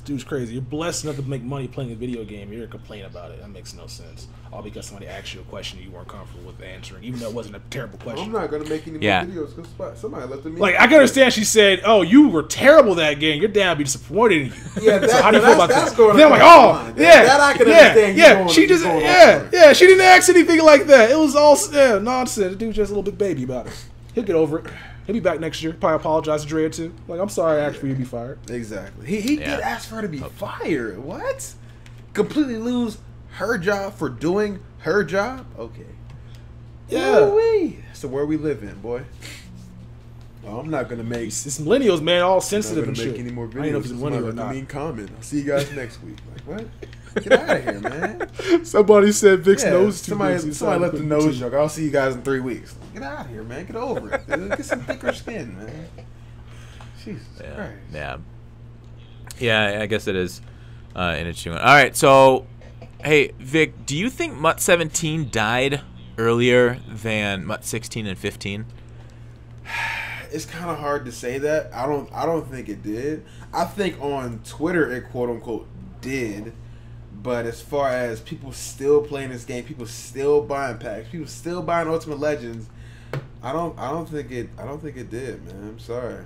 dude's crazy. You're blessed enough to make money playing a video game. You're complaining about it. That makes no sense. All because somebody asked you a question you weren't comfortable with answering, even though it wasn't a terrible question. I'm not gonna make any more videos because somebody left me. Like, I can understand. She said, "Oh, you were terrible that game. Your dad would be disappointed in you." Yeah, so how do you feel about that? Then I'm like, "Oh, yeah, that I can understand." Yeah, she just, she didn't ask anything like that. It was all nonsense. The dude's just a little big baby about it. He'll get over it. He'll be back next year. Probably apologize to Dre too. Like, I'm sorry I asked for you to be fired. Exactly. He did ask for her to be fired. What? Completely lose her job for doing her job? Okay. Yeah. Ooh-wee. That's the world we live in, boy. Well, I'm not gonna make. It's millennials, man. All sensitive and shit. shit. Any more videos? I don't know if it's millennial or not. Mean comment. I'll see you guys next week. Like what? Get out of here, man. Somebody said Vic's nose too somebody big. somebody left the nose joke. I'll see you guys in 3 weeks. Get out of here, man. Get over it. Dude. Get some thicker skin, man. Jesus Christ. Yeah, I guess it is an interesting one. All right, so, hey, Vic, do you think MUT 17 died earlier than MUT 16 and 15? It's kind of hard to say that. I don't think it did. I think on Twitter it quote unquote did. But as far as people still playing this game, people still buying packs, people still buying Ultimate Legends, I don't think it did, man. I'm sorry.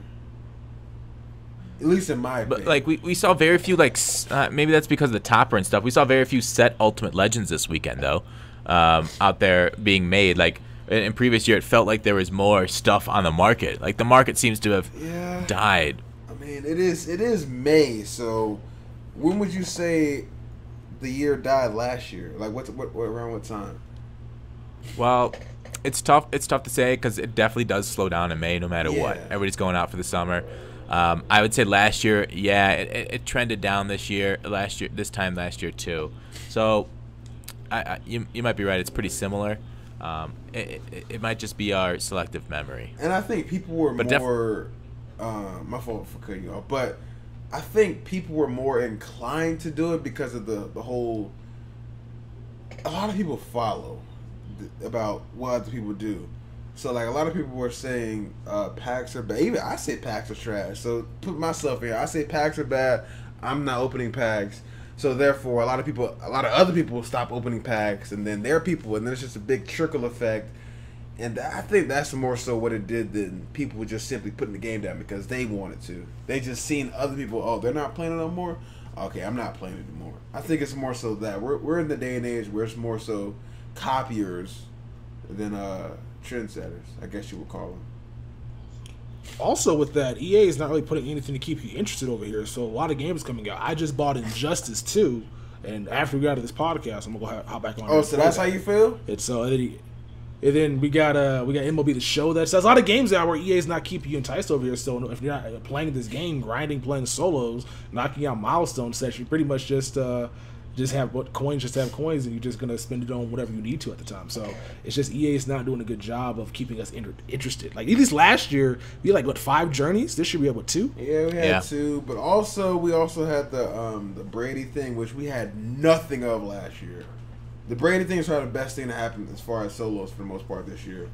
At least in my opinion. But like we saw very few maybe that's because of the topper and stuff. We saw very few set Ultimate Legends this weekend though, out there being made. Like in previous year, it felt like there was more stuff on the market. Like the market seems to have died. I mean, it is May, so when would you say the year died last year? Like what around what time? Well, it's tough to say because it definitely does slow down in May no matter what. Everybody's going out for the summer. I would say last year, it trended down this time last year too. So you might be right. It's pretty similar. It might just be our selective memory. And I think people were more my fault for cutting you off, but I think people were more inclined to do it because of the whole. A lot of people follow about what other people do, so like a lot of people were saying packs are bad. Even I say packs are trash. So put myself in. I say packs are bad. I'm not opening packs. So therefore, a lot of other people will stop opening packs, and then their people, and then it's just a big trickle effect. And I think that's more so what it did than people were just simply putting the game down because they wanted to. They just seen other people, oh, they're not playing it no more? Okay, I'm not playing it anymore. I think it's more so that we're in the day and age where it's more so copiers than trendsetters, I guess you would call them. Also with that, EA is not really putting anything to keep you interested over here, so a lot of games coming out. I just bought Injustice 2, and after we got to this podcast, I'm going to hop back on. Oh, so that's how you feel? It's and then we got MLB The Show. There's a lot of games out where EA is not keeping you enticed over here. So if you're not playing this game, grinding, playing solos, knocking out milestone sets, you pretty much just have coins, and you're just gonna spend it on whatever you need to at the time. So it's just EA is not doing a good job of keeping us interested. Like at least last year we had 5 journeys. This year we have 2. Yeah, we had 2, but we also had the Brady thing, which we had nothing of last year. The Brady thing is probably the best thing to happen as far as solos for the most part this year.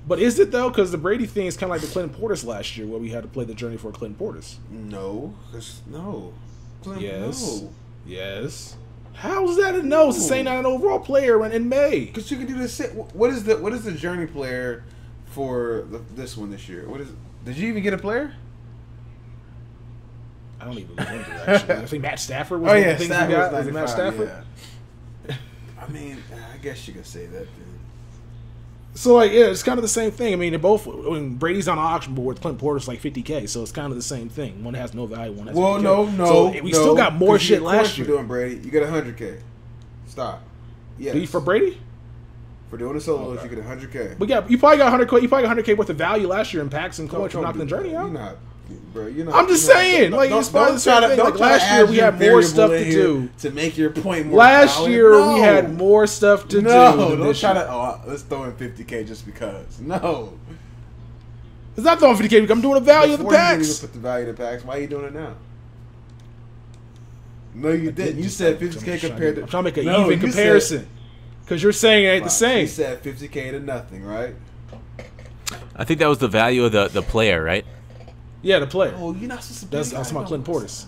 But is it though? Because the Brady thing is kind of like the Clinton Portis last year, where we had to play the journey for Clinton Portis. No. Yes. How is that a no? It's the same not an overall player in May. Because you can do this. What is the journey player for this one this year? Did you even get a player? I don't even remember actually. I think Matt Stafford was one of the things we got. Was it Matt Stafford? Yeah. I mean, I guess you could say that then. So it's kind of the same thing. I mean, they're both. When Brady's on the auction board, Clinton Porter's like $50K, so it's kind of the same thing. One has no value, one has. Well, $50K. no. So we still got more shit last year. For doing Brady, you get $100K. Stop. Yes. For Brady? For doing the solos, you get $100K. But you probably got $100K. You probably got $100K worth of value last year in packs and coins for knocking the journey out. I'm just saying. It's probably the same thing. Like last year, we had more stuff to do to make your point more. Last year, we had more stuff to do. No, don't try to. Oh, let's throw in $50K just because. No, it's not throwing $50K. I'm doing the value of the packs. You didn't even put the value of the packs. Why are you doing it now? No, you didn't. You said $50K compared to. I'm trying to make an even comparison because you're saying it ain't the same. You said $50K to nothing, right? I think that was the value of the player, right? Yeah, the player. Oh, you're not supposed to. That's I'm talking about Clinton Portis.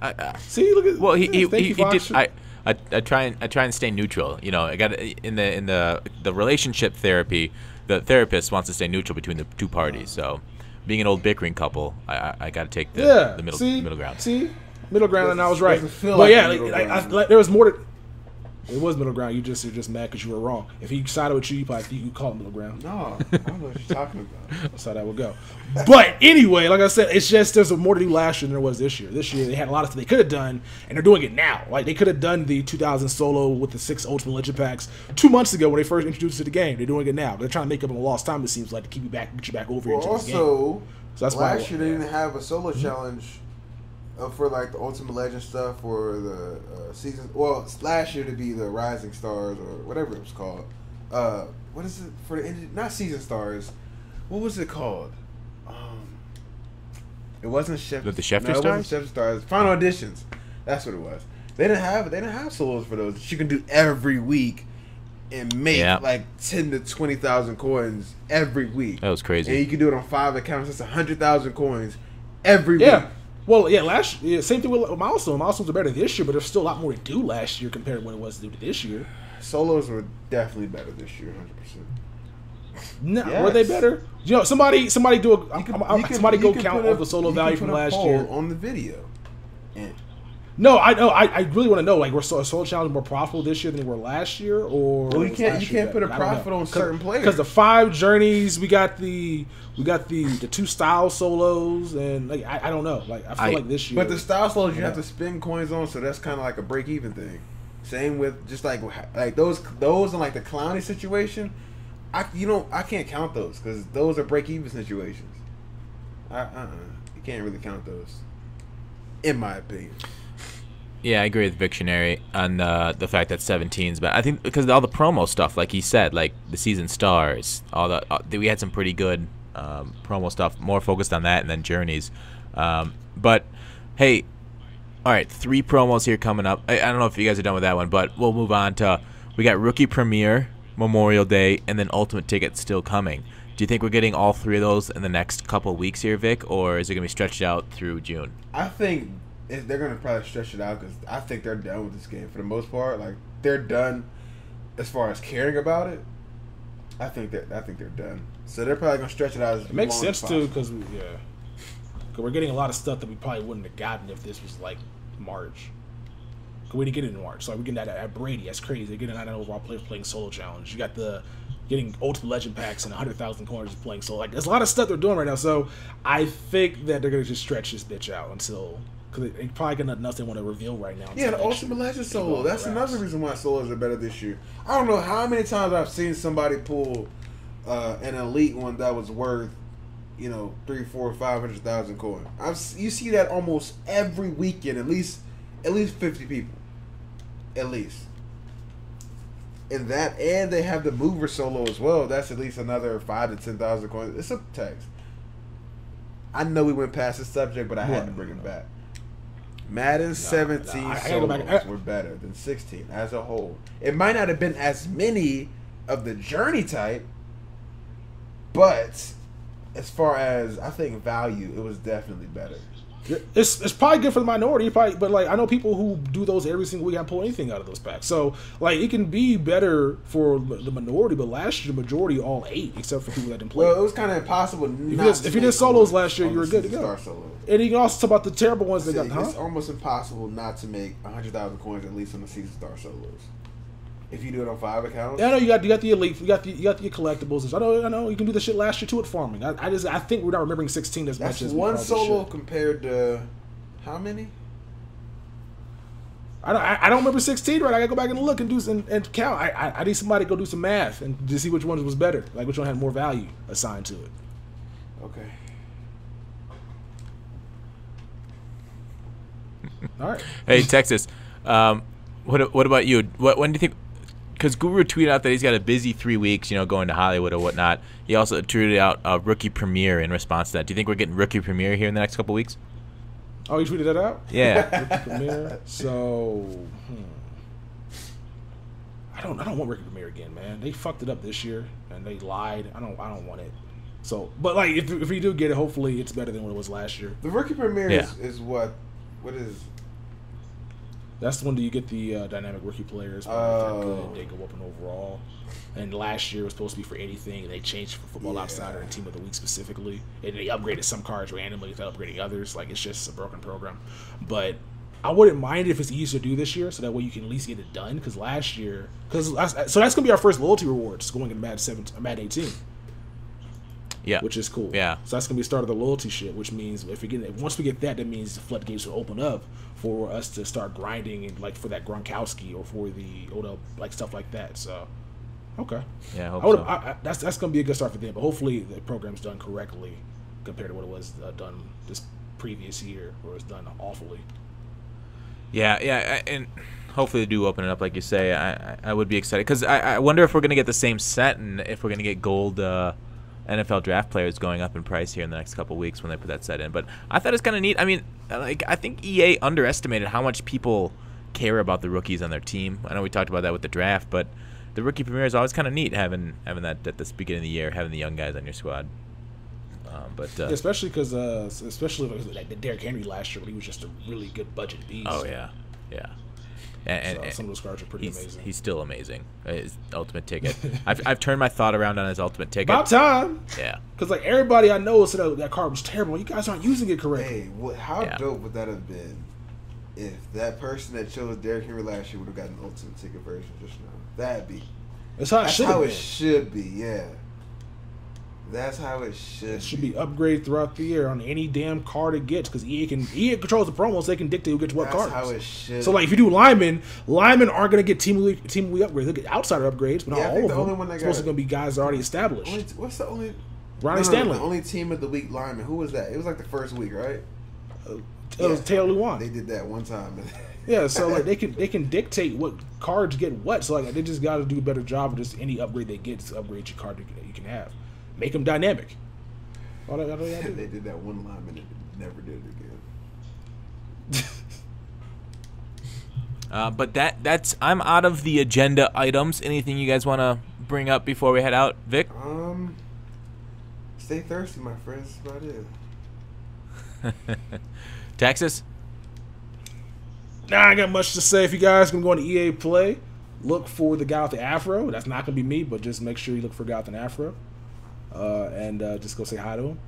I See, look at. well, he thank you, did. Fox. I try and stay neutral. You know, I got in the relationship therapy. The therapist wants to stay neutral between the two parties. So, being an old bickering couple, I got to take the middle ground. See, middle ground, and I was right. Feel But like yeah, the middle ground. there was more to. It was middle ground. You're just mad because you were wrong. If he sided with you probably think you call it middle ground. No, I don't know what you're talking about. That's how that would go. But anyway, like I said, it's just there's more to do last year than there was this year. This year they had a lot of stuff they could have done, and they're doing it now. Like they could have done the 2000 solo with the 6 Ultimate Legend packs 2 months ago when they first introduced it to the game. They're doing it now. They're trying to make up on a lost time. It seems like to keep you back, get you back over into this game. Also, So that's last year they didn't have a solo challenge for like the Ultimate Legend stuff or the season. Well, last year to be the Rising Stars or whatever it was called. What is it for the not Season Stars? What was it called? It wasn't Chef. The Schefter no, Stars. It wasn't Chef Stars. Final Auditions. That's what it was. They didn't have solos for those that you can do every week and make like 10 to 20,000 coins every week. That was crazy. And you can do it on 5 accounts. That's 100,000 coins every week. Well, yeah, same thing with Milestones. Milestones are better this year, but there's still a lot more to do last year compared to what it was to do this year. Solos were definitely better this year, 100%. No, Yes. were they better? You know, somebody do a somebody You go can count put all the solo value from last year on the video. And No, I know. I really want to know. Like, were solo challenges more profitable this year than they were last year, or well, you can't put a profit on certain players because the 5 journeys we got the 2 style solos, and like I don't know. Like I feel like this year, but the style solos you have to spend coins on, so that's kind of like a break even thing. Same with just like those in like the Clowny situation. I can't count those because those are break even situations. You can't really count those, in my opinion. Yeah, I agree with Victionary on the fact that 17's, but I think because of all the promo stuff, like he said, like the season stars, we had some pretty good promo stuff, more focused on that and then journeys. But hey, all right, 3 promos here coming up. I don't know if you guys are done with that one, but we'll move on to we got Rookie Premiere, Memorial Day, and then Ultimate Ticket still coming. Do you think we're getting all 3 of those in the next couple of weeks here, Vic, or is it gonna be stretched out through June? I think they're gonna probably stretch it out because I think they're done with this game for the most part. Like they're done as far as caring about it. I think they're done. So they're probably gonna stretch it out. It makes sense too because we're getting a lot of stuff that we probably wouldn't have gotten if this was like March. We didn't get it in March, so we're getting that at Brady. That's crazy. They're getting that overall players playing solo challenge. You got getting Ultimate Legend packs and 100,000 coins playing solo. Like there's a lot of stuff they're doing right now. So I think that they're gonna just stretch this bitch out until. Because they probably got nothing else they want to reveal right now. Yeah, the Ultimate Legend solo. That's another reason why solos are better this year. I don't know how many times I've seen somebody pull an elite one that was worth, 300, 400, 500,000 coins. You see that almost every weekend. At least 50 people, at least. And they have the mover solo as well. That's at least another 5,000 to 10,000 coins. It's a text. I know we went past the subject, but I had to bring it back. Madden 17 solos were better than 16 as a whole. It might not have been as many of the journey type, but as far as I think value, it was definitely better. It's probably good for the minority, but like I know people who do those every single week and pull anything out of those packs. So like it can be better for the minority, but last year the majority all ate except for people that didn't play. Well, it was kind of impossible. If you did solos last year, you were good to go. And you can also talk about the terrible ones that got. It's almost impossible not to make 100,000 coins at least on the Season Star solos. If you do it on 5 accounts. Yeah, I know you got the elite, you got the collectibles. I know you can do the shit last year too at farming. I think we're not remembering 16 as much as one solo compared to how many? I don't remember 16. Right, I gotta go back and look and count. I need somebody to go do some math and to see which one was better, like which one had more value assigned to it. Okay. All right. Hey, Texas. What about you? When do you think? Because Guru tweeted out that he's got a busy 3 weeks, going to Hollywood or whatnot. He also tweeted out a Rookie Premiere in response to that. Do you think we're getting Rookie Premiere here in the next couple weeks? Oh, you tweeted that out? Yeah. Rookie Premiere. So, I don't want Rookie Premiere again, man. They fucked it up this year and they lied. I don't want it. So, but like if we do get it, hopefully it's better than what it was last year. The rookie premiere is what? What is? That's the one that you get the dynamic rookie players. They go up in overall. And last year was supposed to be for anything, and they changed for Football Outsider and Team of the Week specifically. And they upgraded some cards randomly without upgrading others. Like, it's just a broken program. But I wouldn't mind if it's easier to do this year, so that way you can at least get it done. Because last year, so that's going to be our first loyalty rewards going in Madden 18. Yeah, which is cool. Yeah, so that's gonna be the start of the loyalty shit. Which means once we get that, that means the floodgates will open up for us to start grinding and like for that Gronkowski or for the Odell, like stuff like that. So, okay, yeah, I hope that's gonna be a good start for them. But hopefully the program's done correctly compared to what it was done this previous year, where it's done awfully. Yeah, and hopefully they do open it up, like you say. I would be excited because I wonder if we're gonna get the same set and if we're gonna get gold. NFL draft players going up in price here in the next couple of weeks when they put that set in. But I thought it was kind of neat. I mean, like I think EA underestimated how much people care about the rookies on their team. I know we talked about that with the draft, but the rookie premiere is always kind of neat having that at the beginning of the year, having the young guys on your squad. Especially because like the Derrick Henry last year, when he was just a really good budget beast. Oh yeah. And some of those cards are pretty amazing. He's still amazing. His ultimate ticket. I've turned my thought around on his ultimate ticket. About time. Yeah. Because like everybody I know said that card was terrible. You guys aren't using it correctly. Hey, how dope would that have been if that person that chose Derrick Henry last year would have gotten an ultimate ticket version just now? That'd be. That's how it should be. Yeah. That's how it should. It should be upgraded throughout the year on any damn card it gets, because EA controls the promos. So they can dictate who gets what cards. That's how it should. So like if you do linemen aren't going to get team week upgrades. They get outsider upgrades, but not all of them. Only one that supposed to going to be guys already established. What's the only? Ronnie Stanley. The only team of the week lineman. Who was that? It was like the first week, right? It was Taylor Lewan. They did that one time. Yeah, so like they can dictate what cards get what. So like they just got to do a better job of just any upgrade they get to upgrade your card that you can have. Make them dynamic. All they do. They did that one lineman and never did it again. But that's I'm out of the agenda items. Anything you guys want to bring up before we head out, Vic? Stay thirsty, my friends. That's about it. Texas? Nah, I got much to say. If you guys can go on to EA Play, look for the guy with the afro. That's not gonna be me, but just make sure you look for a guy with an afro. And just go say hi to him,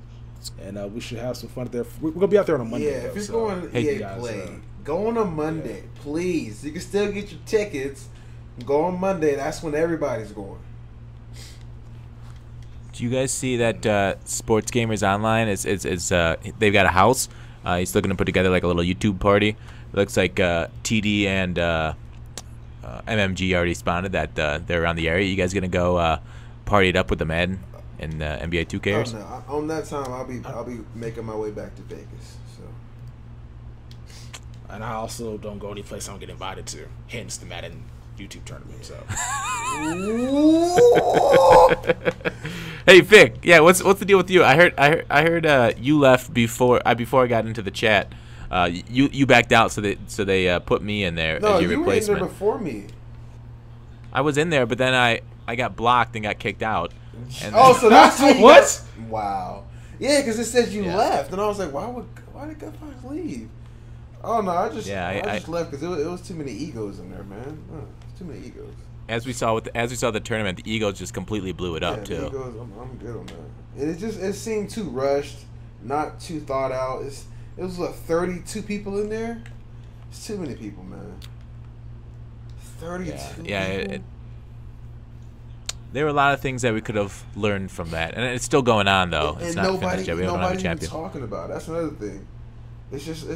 and we should have some fun there. We're gonna be out there on a Monday. Yeah, if you're going to EA Play, go on a Monday, please. You can still get your tickets. Go on Monday. That's when everybody's going. Do you guys see that Sports Gamers Online is they've got a house. He's looking to put together like a little YouTube party. It looks like TD and MMG already spotted that they're around the area. You guys gonna go party it up with the Madden and NBA 2Kers? Oh, no. On that time, I'll be making my way back to Vegas. So. And I also don't go any place I don't get invited to. Hence the Madden YouTube tournament. So. Hey Vic, yeah, what's the deal with you? I heard you left before I got into the chat. You backed out, so they put me in there as your replacement. No, you were in there before me. I was in there, but then I got blocked and got kicked out. And so that's what? Wow. Yeah, because it says you left, and I was like, why did Gutfox leave? Oh no, I just left because it was too many egos in there, man. Too many egos. As we saw the tournament, the egos just completely blew it up too. Egos, I'm good on that. It seemed too rushed, not too thought out. It was 32 people in there. It's too many people, man. 32 people. There were a lot of things that we could have learned from that, and it's still going on though. It's not finished yet. We don't have a champion. Talking about that's another thing. It's just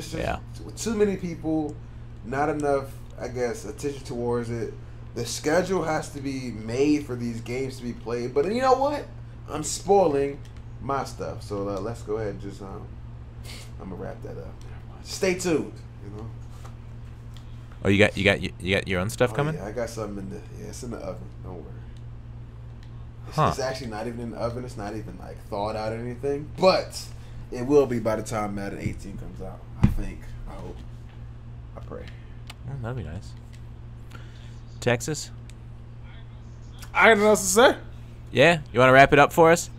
too many people, not enough, I guess, attention towards it. The schedule has to be made for these games to be played. But you know what? I'm spoiling my stuff. So let's go ahead and just I'm gonna wrap that up. Stay tuned. You know. Oh, you got your own stuff coming? Yeah, I got something it's in the oven. Don't worry. It's actually not even in the oven. It's not even like thawed out or anything. But it will be by the time Madden 18 comes out. I think. I hope. I pray. Well, that'd be nice. Texas? I got nothing else to say. Yeah? You want to wrap it up for us?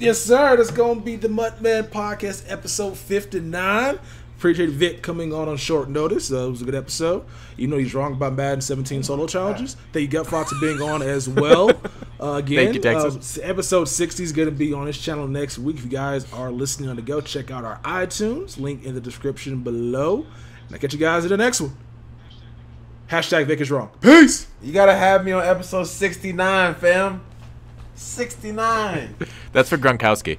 Yes, sir. That's going to be the MUTMen podcast, episode 59. Appreciate Vic coming on short notice. It was a good episode. You know he's wrong about Madden 17 solo challenges. Thank you, Gut Fox, for being on as well. Again, Thank you, Texas. Episode 60 is going to be on his channel next week. If you guys are listening on the go, check out our iTunes. Link in the description below. And I'll catch you guys in the next one. Hashtag Vic is wrong. Peace! You got to have me on episode 69, fam. 69. That's for Gronkowski.